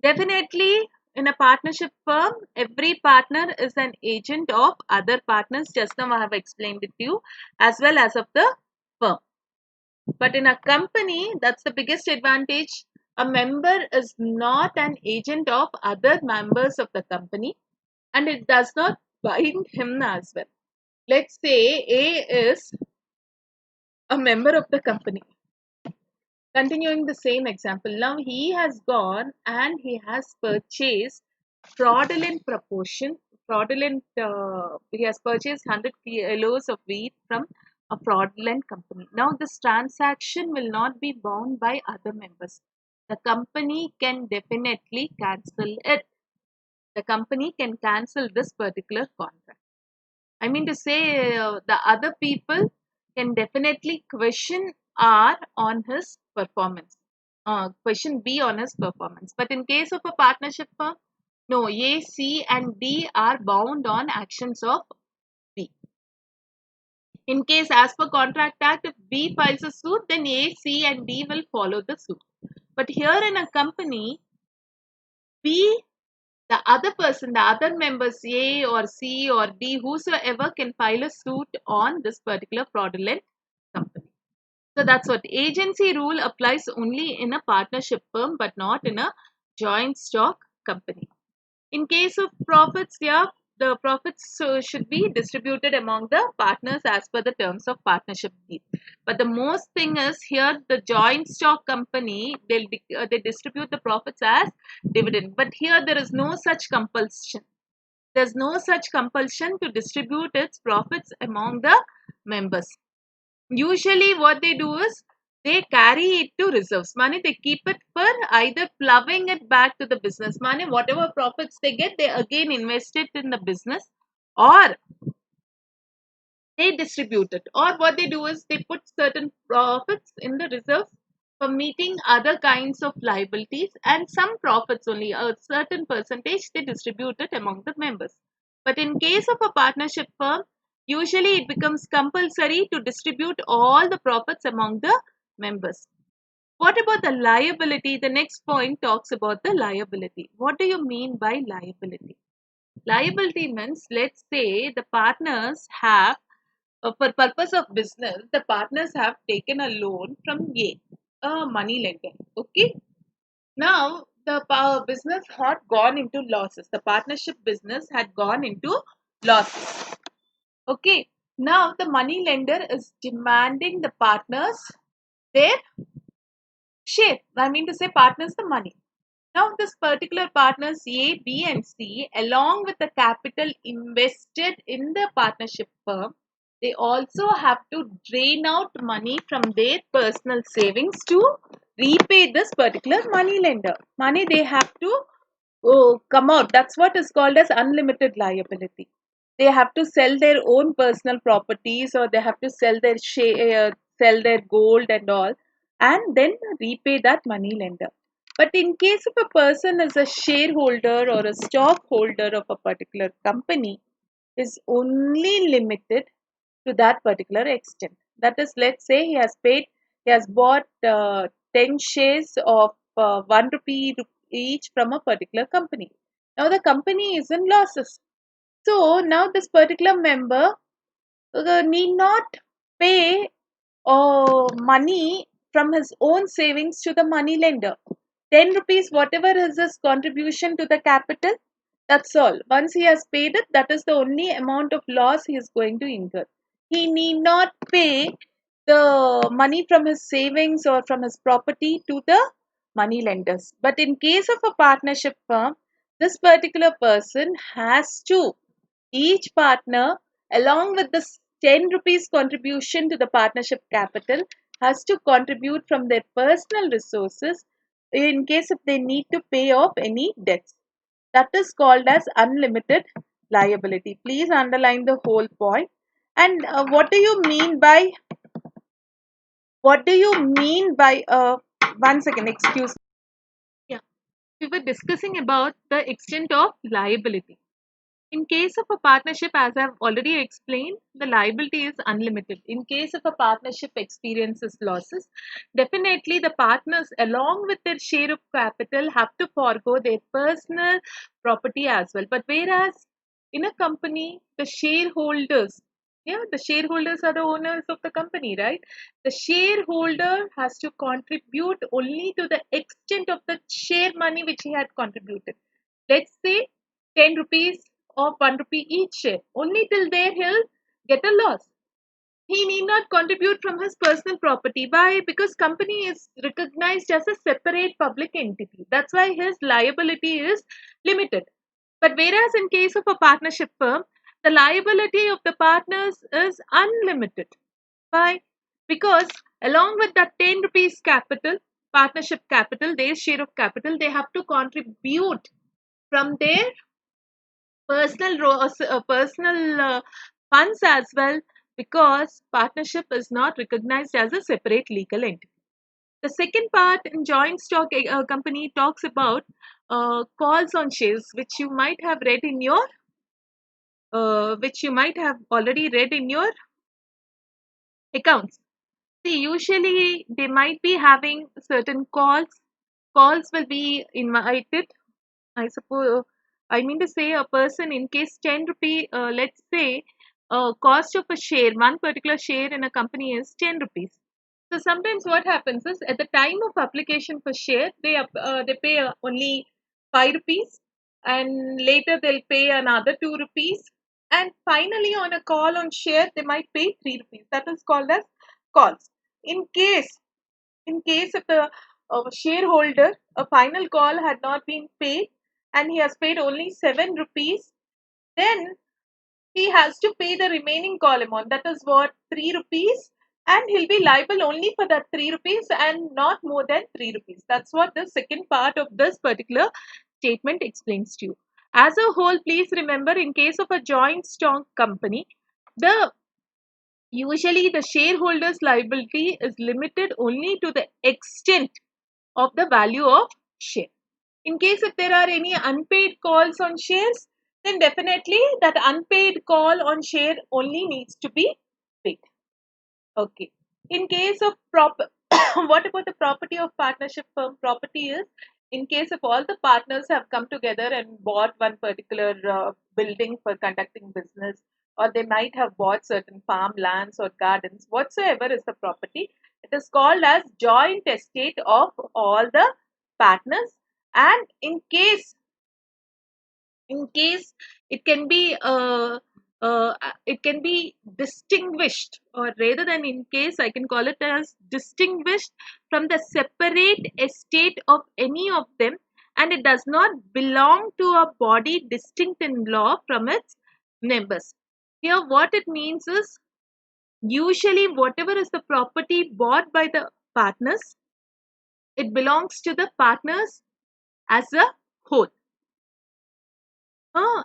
Definitely in a partnership firm, every partner is an agent of other partners. Just now I have explained it to you, as well as of the firm. But in a company, that's the biggest advantage. A member is not an agent of other members of the company, and it does not bind him as well. Let's say A is a member of the company. Continuing the same example, now he has gone and he has purchased fraudulent proportion, he has purchased 100 kilos of wheat from a fraudulent company. Now this transaction will not be bound by other members. The company can definitely cancel it. The company can cancel this particular contract. I mean to say, the other people can definitely question R on his performance, question B on his performance. But in case of a partnership firm, no, A, C, and D are bound on actions of B. In case, as per Contract Act, if B files a suit, then A, C, and D will follow the suit. But here in a company, B, the other person, the other members A or C or D, whosoever can file a suit on this particular fraudulent company. So that's what agency rule applies only in a partnership firm, but not in a joint stock company. In case of profits, yeah, the profits should be distributed among the partners as per the terms of partnership deed. But the most thing is here, the joint stock company, they distribute the profits as dividend. But here there is no such compulsion. There's no such compulsion to distribute its profits among the members. Usually what they do is they carry it to reserves. Money they keep it for either plowing it back to the business. Money, whatever profits they get, they again invest it in the business, or they distribute it. Or what they do is they put certain profits in the reserves for meeting other kinds of liabilities, and some profits only, a certain percentage, they distribute it among the members. But in case of a partnership firm, usually it becomes compulsory to distribute all the profits among the members. What about the liability? The next point talks about the liability. What do you mean by liability? Liability means, let's say the partners have, for purpose of business, the partners have taken a loan from a money lender. Okay. Now the business had gone into losses. The partnership business had gone into losses. Okay. Now the money lender is demanding the partners their share. I mean to say, partners the money. Now, this particular partners A, B, and C, along with the capital invested in the partnership firm, they also have to drain out money from their personal savings to repay this particular money lender. Money they have to come out. That's what is called as unlimited liability. They have to sell their own personal properties, or they have to sell their share, sell their gold and all, and then repay that money lender. But in case of a person is a shareholder or a stockholder of a particular company, is only limited to that particular extent. That is, let's say he has bought 10 shares of 1 rupee each from a particular company. Now the company is in losses. So now this particular member need not pay money from his own savings to the money lender. 10 rupees, whatever is his contribution to the capital, that's all. Once he has paid it, that is the only amount of loss he is going to incur. He need not pay the money from his savings or from his property to the money lenders. But in case of a partnership firm, this particular person has to, each partner, along with the 10 rupees contribution to the partnership capital, has to contribute from their personal resources in case if they need to pay off any debts. That is called as unlimited liability. Please underline the whole point. And what do you mean by one second, excuse me. Yeah, we were discussing about the extent of liability. In case of a partnership, as I've already explained, the liability is unlimited. In case of a partnership experiences losses, definitely the partners, along with their share of capital, have to forego their personal property as well. But whereas in a company, the shareholders, yeah, the shareholders are the owners of the company, right? The shareholder has to contribute only to the extent of the share money which he had contributed. Let's say 10 rupees of 1 rupee each share. Only till there he'll get a loss. He need not contribute from his personal property. Why? Because company is recognized as a separate public entity. That's why his liability is limited. But whereas in case of a partnership firm, the liability of the partners is unlimited. Why? Because along with that 10 rupees capital, partnership capital, their share of capital, they have to contribute from their personal funds as well, because partnership is not recognized as a separate legal entity. The second part in joint stock company talks about calls on shares, which you might have already read in your accounts. See, usually they might be having certain calls. Calls will be invited. I suppose, I mean to say, a person, in case 10 rupee, let's say, cost of a share, one particular share in a company is 10 rupees. So sometimes what happens is, at the time of application for share, they pay only 5 rupees, and later they'll pay another 2 rupees, and finally on a call on share they might pay 3 rupees. That is called as calls. In case if the shareholder, a final call had not been paid and he has paid only 7 rupees, then he has to pay the remaining call amount. That is what, 3 rupees and he'll be liable only for that 3 rupees and not more than 3 rupees. That's what the second part of this particular statement explains to you. As a whole, please remember, in case of a joint stock company, the usually the shareholders liability is limited only to the extent of the value of share. In case if there are any unpaid calls on shares, then definitely that unpaid call on share only needs to be paid. Okay. In case of what about the property of partnership firm? Property is in case if all the partners have come together and bought one particular building for conducting business, or they might have bought certain farmlands or gardens, whatsoever is the property, it is called as joint estate of all the partners. And in case it can be it can be distinguished, or rather than in case, I can call it as distinguished from the separate estate of any of them, and it does not belong to a body distinct in law from its members. Here what it means is, usually whatever is the property bought by the partners, it belongs to the partners as a whole.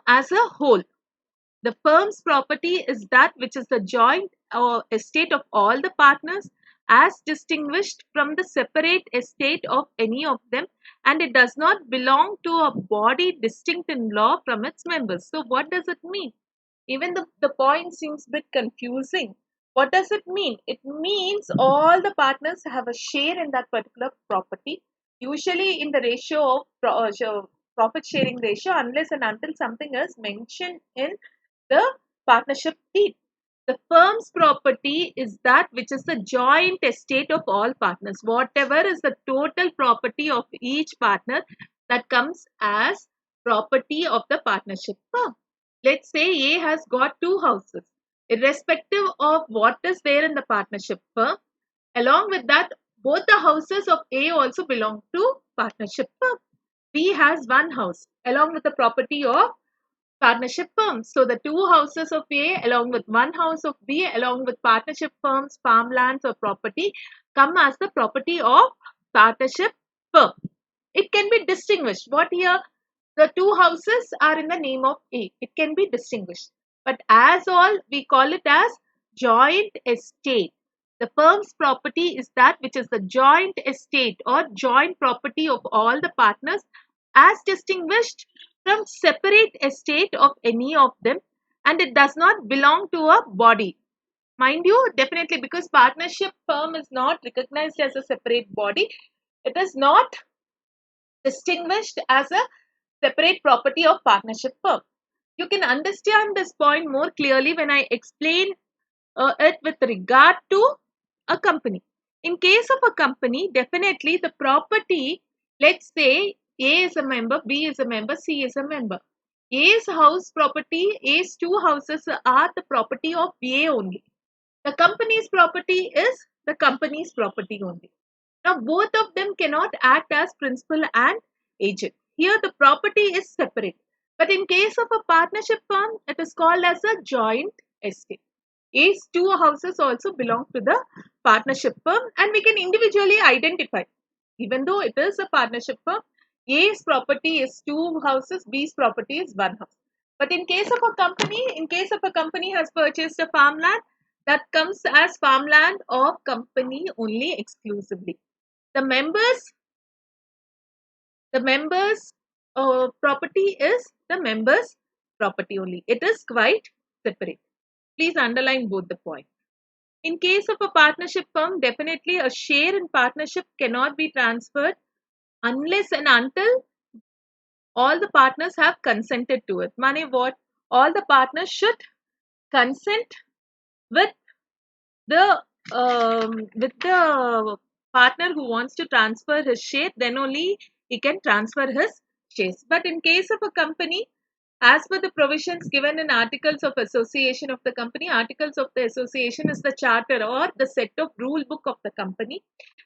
As a whole, the firm's property is that which is the joint estate of all the partners, as distinguished from the separate estate of any of them, and it does not belong to a body distinct in law from its members. So, what does it mean? Even the point seems a bit confusing. What does it mean? It means all the partners have a share in that particular property, usually in the ratio of profit sharing ratio, unless and until something is mentioned in the partnership deed. The firm's property is that which is the joint estate of all partners. Whatever is the total property of each partner, that comes as property of the partnership firm. Let's say A has got two houses. Irrespective of what is there in the partnership firm, along with that, both the houses of A also belong to partnership firm. B has one house along with the property of partnership firms. So the two houses of A along with one house of B along with partnership firms, farmlands or property come as the property of partnership firm. It can be distinguished. What here? The two houses are in the name of A. It can be distinguished. But as all, we call it as joint estate. The firm's property is that which is the joint estate or joint property of all the partners, as distinguished from separate estate of any of them, and it does not belong to a body. Mind you, definitely, because partnership firm is not recognized as a separate body, it is not distinguished as a separate property of partnership firm. You can understand this point more clearly when I explain it with regard to a company. In case of a company, definitely the property, let's say A is a member, B is a member, C is a member. A's house property, A's two houses are the property of A only. The company's property is the company's property only. Now, both of them cannot act as principal and agent. Here, the property is separate. But in case of a partnership firm, it is called as a joint estate. A's two houses also belong to the partnership firm, and we can individually identify. Even though it is a partnership firm, A's property is two houses, B's property is one house. But in case of a company has purchased a farmland, that comes as farmland of company only exclusively. The members property is the members property only. It is quite separate. Please underline both the points. In case of a partnership firm, definitely a share in partnership cannot be transferred unless and until all the partners have consented to it. Money what? All the partners should consent with the partner who wants to transfer his share, then only he can transfer his shares. But in case of a company, as per the provisions given in Articles of Association of the company, Articles of the Association is the charter or the set of rule book of the company,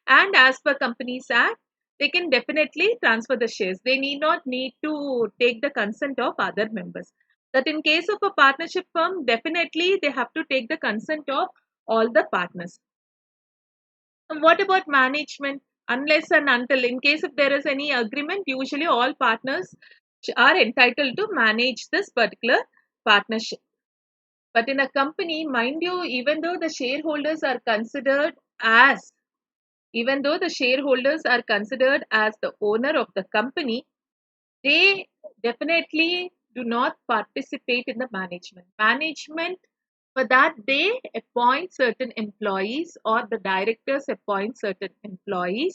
and as per Companies Act, they can definitely transfer the shares. They need to take the consent of other members. That in case of a partnership firm, definitely they have to take the consent of all the partners. And what about management? Unless and until, in case if there is any agreement, usually all partners are entitled to manage this particular partnership. But in a company, mind you, as even though the shareholders are considered as the owner of the company, they definitely do not participate in the management. Management, for that, they appoint certain employees or the directors appoint certain employees.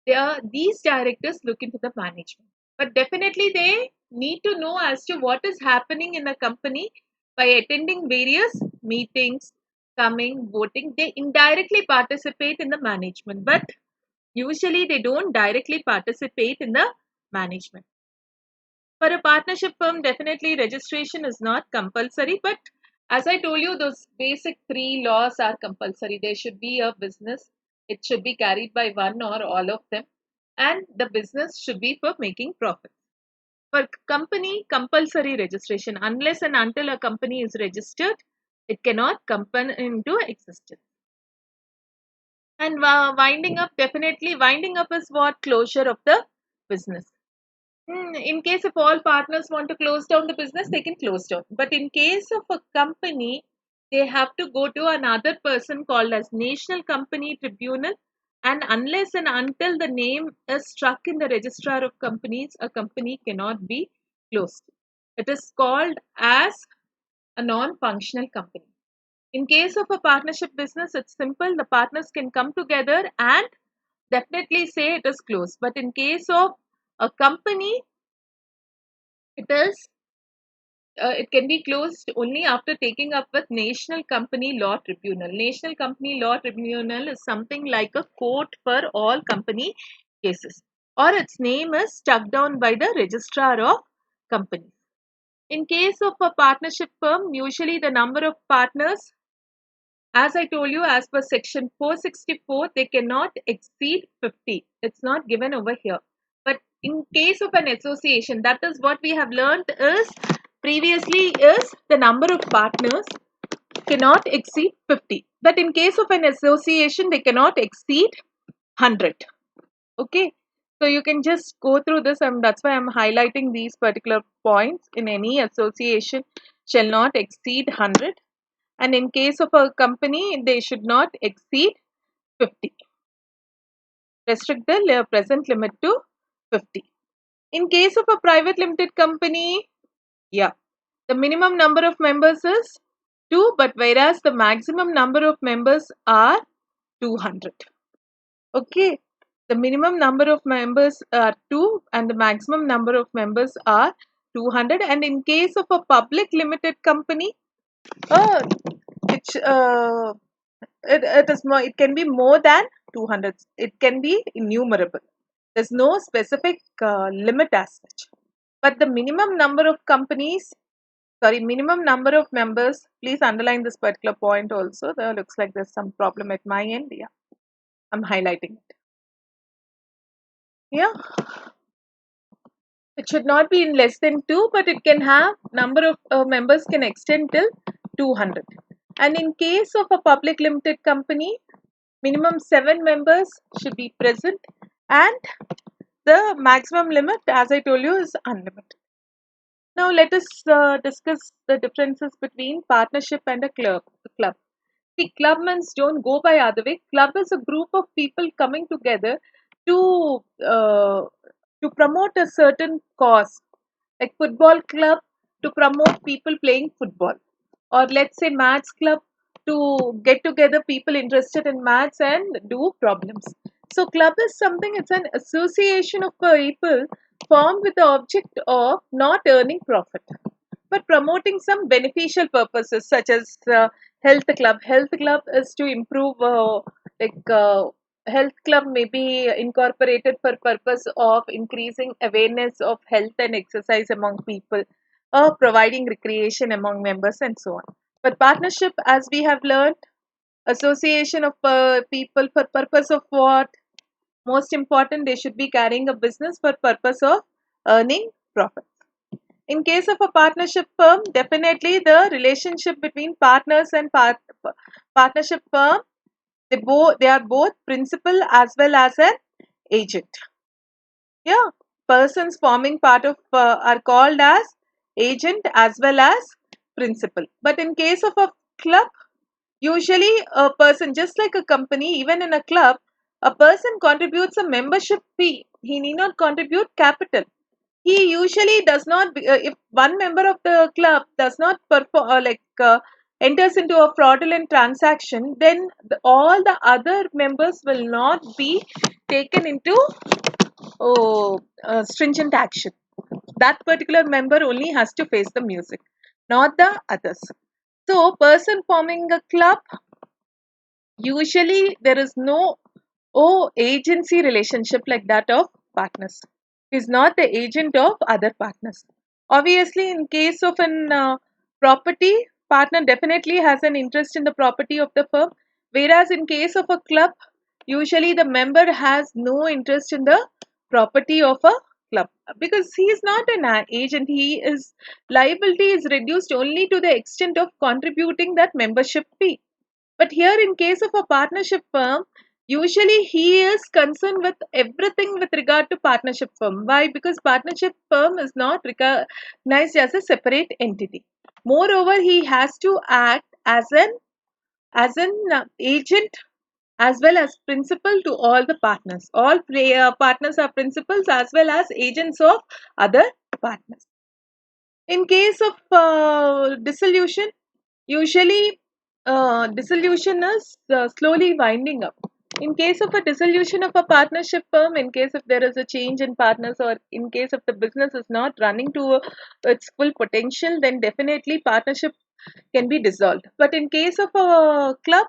Yeah, these directors look into the management. But definitely they need to know as to what is happening in a company by attending various meetings, coming, voting. They indirectly participate in the management, but usually they don't directly participate in the management. For a partnership firm, definitely registration is not compulsory, but as I told you, those basic three laws are compulsory. There should be a business, it should be carried by one or all of them, and the business should be for making profit. For company, compulsory registration. Unless and until a company is registered, it cannot come into existence. And winding up, definitely winding up is what? Closure of the business. In case if all partners want to close down the business, they can close down. But in case of a company, they have to go to another person called as National Company Tribunal. And unless and until the name is struck in the registrar of companies, a company cannot be closed. It is called as a non-functional company. In case of a partnership business, it's simple. The partners can come together and definitely say it is closed. But in case of a company, it is it can be closed only after taking up with National Company Law Tribunal. National Company Law Tribunal is something like a court for all company cases, or its name is struck down by the registrar of companies. In case of a partnership firm, usually the number of partners, as I told you, as per section 464, they cannot exceed 50. It's not given over here. But in case of an association, that is what we have learned is previously is the number of partners cannot exceed 50. But in case of an association, they cannot exceed 100. Okay. So you can just go through this, and that's why I'm highlighting these particular points. In any association, shall not exceed 100, and in case of a company, they should not exceed 50. Restrict the present limit to 50. In case of a private limited company, yeah, the minimum number of members is 2, but whereas the maximum number of members are 200. Okay, the minimum number of members are 2 and the maximum number of members are 200. And in case of a public limited company, uh, it, uh, it is more, it can be more than 200. It can be innumerable. There's no specific limit as such. But the minimum number of companies, sorry, minimum number of members, please underline this particular point also. There looks like there's some problem at my end. Yeah, I'm highlighting it. Yeah, it should not be in less than 2, but it can have number of members can extend till 200. And in case of a public limited company, minimum 7 members should be present, and the maximum limit, as I told you, is unlimited. Now let us discuss the differences between partnership and a club. See, club means don't go by other way. Club is a group of people coming together to promote a certain cause, like football club to promote people playing football, or let's say maths club to get together people interested in maths and do problems. So club is something, it's an association of people formed with the object of not earning profit but promoting some beneficial purposes such as health club is to improve like health club may be incorporated for purpose of increasing awareness of health and exercise among people, or providing recreation among members and so on. But partnership, as we have learned, association of people for purpose of what? Most important, they should be carrying a business for purpose of earning profit. In case of a partnership firm, definitely the relationship between partners and partnership firm They are both principal as well as an agent. Yeah, persons forming part of are called as agent as well as principal. But in case of a club, usually a person, just like a company, even in a club, a person contributes a membership fee. He need not contribute capital. He usually does not, if one member of the club does not perform, enters into a fraudulent transaction, then all the other members will not be taken into stringent action. That particular member only has to face the music, not the others. So, person forming a club, usually there is no agency relationship like that of partners. Is not the agent of other partners. Obviously, in case of an property, partner definitely has an interest in the property of the firm, whereas in case of a club, usually the member has no interest in the property of a club because he is not an agent. He is liability is reduced only to the extent of contributing that membership fee. But here, in case of a partnership firm, usually he is concerned with everything with regard to partnership firm. Why? Because partnership firm is not recognized as a separate entity. Moreover, he has to act as an agent as well as principal to all the partners. All partners are principals as well as agents of other partners. In case of dissolution, usually dissolution is slowly winding up. In case of a dissolution of a partnership firm, in case if there is a change in partners or in case if the business is not running to its full potential, then definitely partnership can be dissolved. But in case of a club,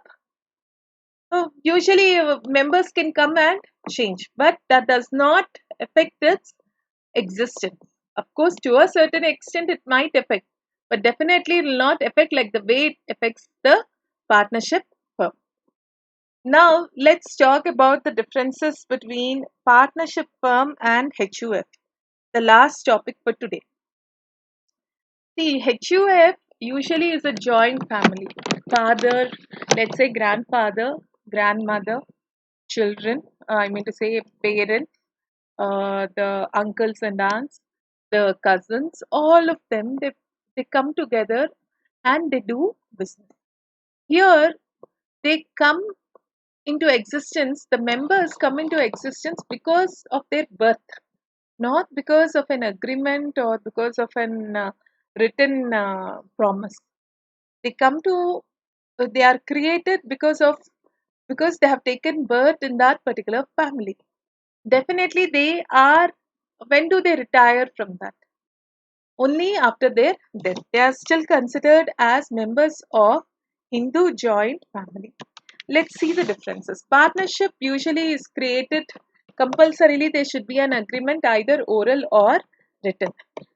usually members can come and change, but that does not affect its existence. Of course, to a certain extent, it might affect, but definitely it will not affect like the way it affects the partnership firm. Now, let's talk about the differences between partnership firm and HUF, the last topic for today. See, HUF usually is a joint family. Father, let's say grandfather, grandmother, children, I mean to say parents, the uncles and aunts, the cousins, all of them, they come together and they do business. Here, they come into existence, the members come into existence because of their birth, not because of an agreement or because of an written promise. They come to, they are created because they have taken birth in that particular family. Definitely, they are. When do they retire from that? Only after their death. They are still considered as members of Hindu joint family. Let's see the differences. Partnership usually is created compulsorily. There should be an agreement, either oral or written.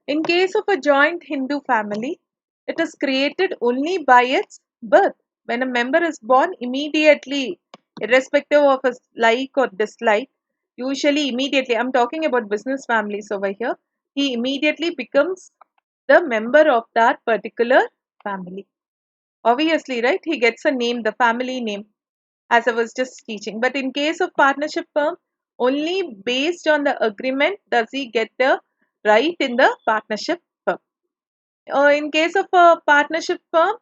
In case of a joint Hindu family, it is created only by its birth. When a member is born, immediately, irrespective of his like or dislike, usually immediately, I'm talking about business families over here, he immediately becomes the member of that particular family. Obviously, right? He gets a name, the family name, as I was just teaching. But in case of partnership firm, only based on the agreement does he get the right in the partnership firm. In case of a partnership firm,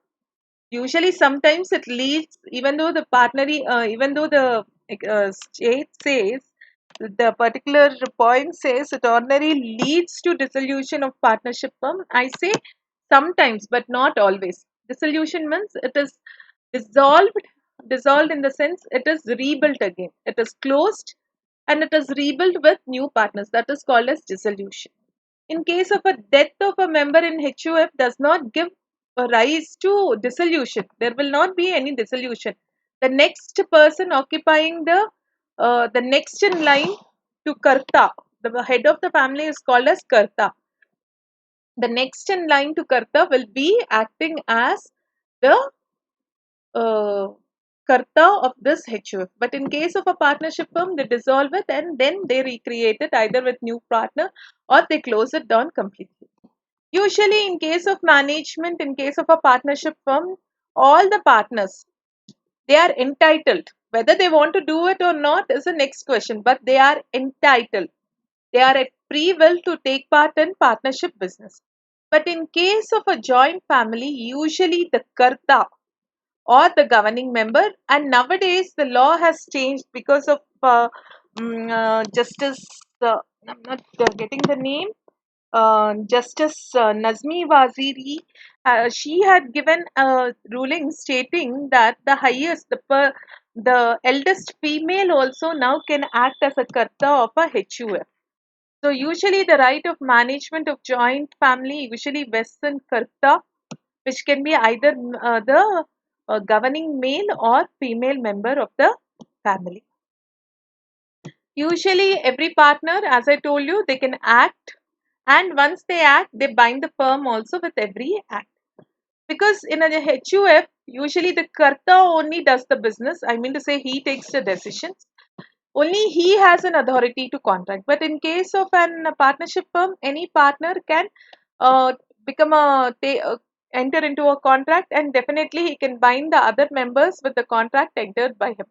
usually sometimes it leads, even though the state says, the particular point says it ordinarily leads to dissolution of partnership firm. I say sometimes, but not always. Dissolution means it is dissolved, dissolved in the sense it is rebuilt again. It is closed and it is rebuilt with new partners. That is called as dissolution. In case of a death of a member in HUF does not give a rise to dissolution. There will not be any dissolution. The next person occupying the next in line to Karta, the head of the family is called as Karta. The next in line to Karta will be acting as the uh, karta of this HUF. But in case of a partnership firm, they dissolve it and then they recreate it either with new partner or they close it down completely. Usually, in case of management, in case of a partnership firm, all the partners, they are entitled. Whether they want to do it or not is the next question, but they are entitled. They are at free will to take part in partnership business. But in case of a joint family, usually the karta or the governing member, and nowadays the law has changed because of Justice, I'm not getting the name, Justice Nazmi Waziri, she had given a ruling stating that the eldest female also now can act as a karta of a HUF. So usually the right of management of joint family usually vests in karta, which can be either the governing male or female member of the family. Usually every partner, as I told you, they can act, and once they act, they bind the firm also with every act. Because in a HUF, usually the karta only does the business. I mean to say, he takes the decisions. Only he has an authority to contract. But in case of a partnership firm, any partner can uh, become enter into a contract, and definitely he can bind the other members with the contract entered by him.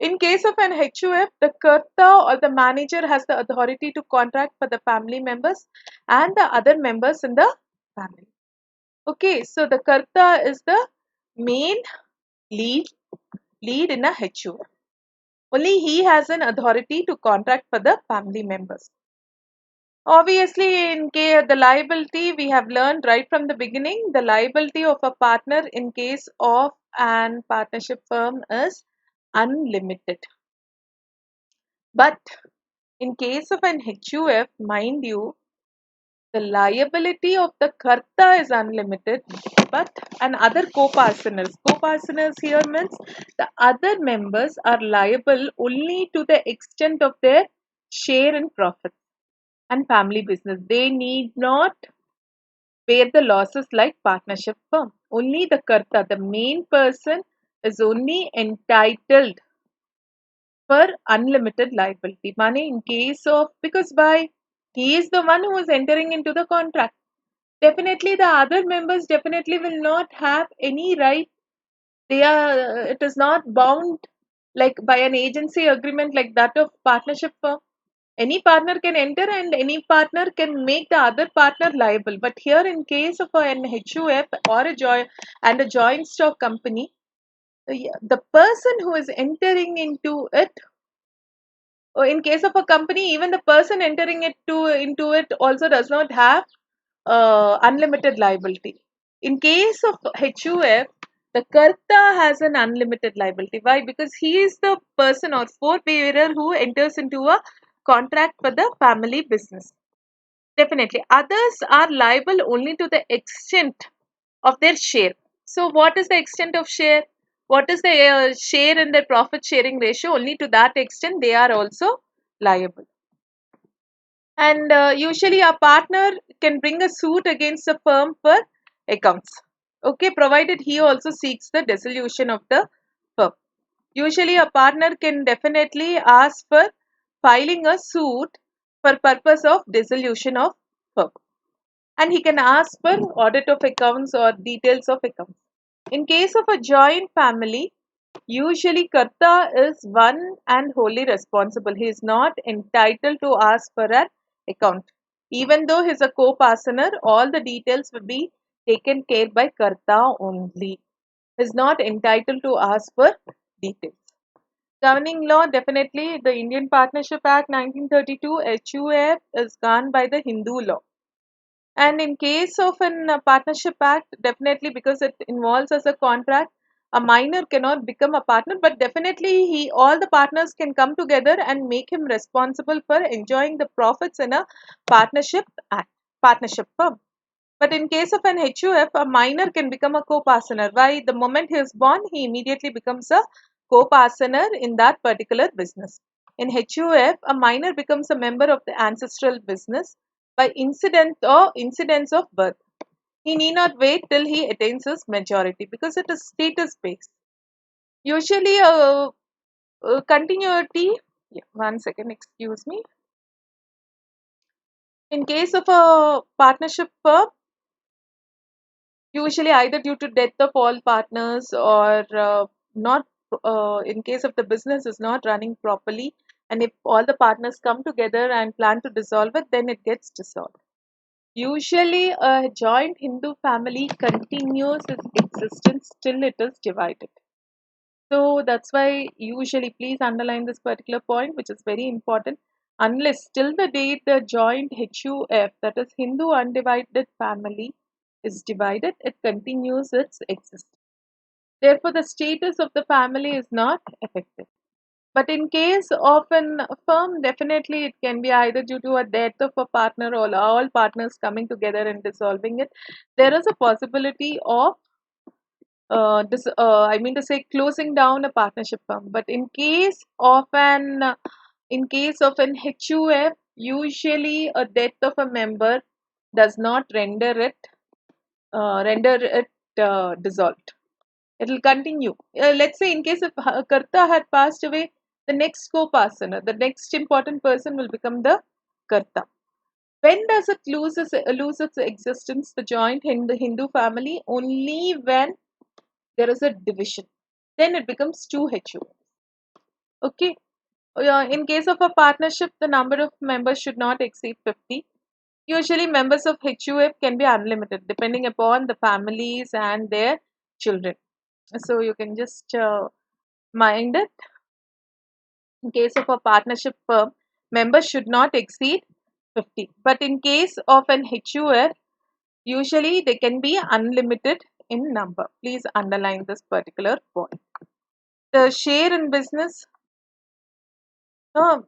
In case of an HUF, the Karta or the manager has the authority to contract for the family members and the other members in the family. Okay, so the Karta is the main lead lead in a HUF. Only he has an authority to contract for the family members. Obviously, in case the liability we have learned right from the beginning, the liability of a partner in case of an partnership firm is unlimited. But in case of an HUF, mind you, the liability of the karta is unlimited, but and other co-partners here means the other members are liable only to the extent of their share in profits and family business. They need not bear the losses like partnership firm. Only the karta, the main person, is only entitled for unlimited liability. Money in case of, because why? He is the one who is entering into the contract. Definitely the other members definitely will not have any right. They are, it is not bound like by an agency agreement like that of partnership firm. Any partner can enter and any partner can make the other partner liable. But here in case of an HUF or a joint stock company, the person who is entering into it, or in case of a company, even the person entering into it also does not have unlimited liability. In case of HUF, the Karta has an unlimited liability. Why? Because he is the person or forebearer who enters into a contract for the family business. Definitely. Others are liable only to the extent of their share. So, what is the extent of share? What is the share in their profit sharing ratio? Only to that extent they are also liable. And usually a partner can bring a suit against the firm for accounts. Okay, provided he also seeks the dissolution of the firm. Usually a partner can definitely ask for filing a suit for purpose of dissolution of firm, and he can ask for audit of accounts or details of accounts. In case of a joint family, usually Karta is one and wholly responsible. He is not entitled to ask for an account. Even though he is a co-partner, all the details will be taken care by Karta only. He is not entitled to ask for details. Governing law, definitely the Indian Partnership Act 1932 HUF is governed by the Hindu law. And in case of an partnership act, definitely because it involves as a contract, a minor cannot become a partner, but definitely he all the partners can come together and make him responsible for enjoying the profits in a partnership act, partnership firm. But in case of an HUF, a minor can become a co-partner. Why? The moment he is born, he immediately becomes a co-partner in that particular business. In HUF, a minor becomes a member of the ancestral business by incidence of birth. He need not wait till he attains his majority because it is status based. Usually, continuity. Yeah, one second, excuse me. In case of a partnership firm, usually either due to death of all partners or not in case of the business is not running properly, and if all the partners come together and plan to dissolve it, then it gets dissolved. Usually, a joint Hindu family continues its existence till it is divided. So that's why usually, please underline this particular point, which is very important. Unless till the date the joint HUF, that is Hindu undivided family, is divided, it continues its existence. Therefore, the status of the family is not affected. But in case of an firm, definitely it can be either due to a death of a partner or all partners coming together and dissolving it. There is a possibility of I mean to say closing down a partnership firm. But in case of an HUF, usually a death of a member does not render it dissolved. It will continue. Let's say in case if Karta had passed away, the next co-pasana, the next important person will become the Karta. When does it lose its existence, the joint Hindu family? Only when there is a division. Then it becomes two HUF. Okay. In case of a partnership, the number of members should not exceed 50. Usually, members of HUF can be unlimited depending upon the families and their children. So you can just mind it. In case of a partnership firm, members should not exceed 50. But in case of an HUF, usually they can be unlimited in number. Please underline this particular point. The share in business, uh,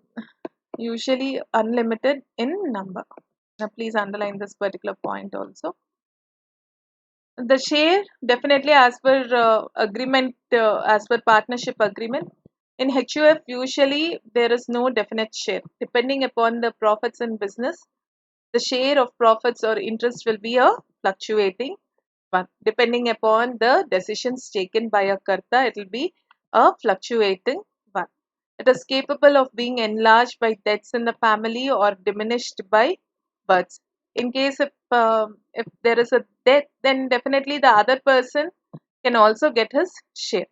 usually unlimited in number. Now, please underline this particular point also. The share, definitely as per agreement, as per partnership agreement. In HUF, usually there is no definite share. Depending upon the profits in business, the share of profits or interest will be a fluctuating one. Depending upon the decisions taken by a karta, it will be a fluctuating one. It is capable of being enlarged by deaths in the family or diminished by births. In case if there is a death, then definitely the other person can also get his share.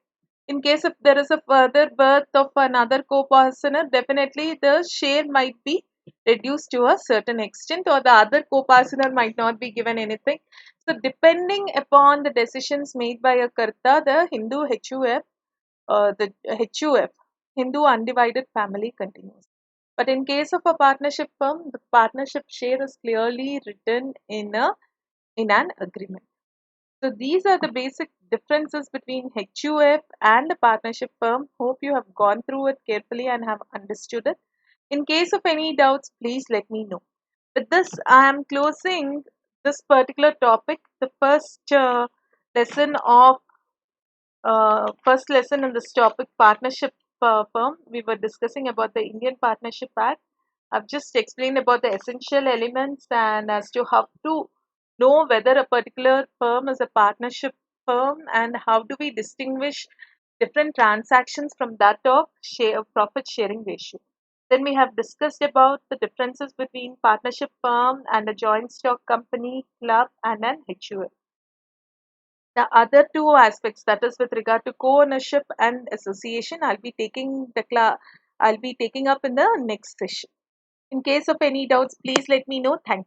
In case if there is a further birth of another co-partner, definitely the share might be reduced to a certain extent, or the other co-partner might not be given anything. So depending upon the decisions made by a karta, the Hindu HUF, the HUF, Hindu undivided family continues. But in case of a partnership firm, the partnership share is clearly written in an agreement. So these are the basic differences between HUF and a partnership firm. Hope you have gone through it carefully and have understood it. In case of any doubts, please let me know. With this, I am closing this particular topic, the lesson of first lesson in this topic, partnership firm. We were discussing about the Indian Partnership Act. I've just explained about the essential elements and as to how to know whether a particular firm is a partnership firm and how do we distinguish different transactions from that of profit sharing ratio. Then we have discussed about the differences between partnership firm and a joint stock company, club, and an HUF. The other two aspects, that is with regard to co-ownership and association, I'll be taking up in the next session. In case of any doubts, please let me know. Thank you.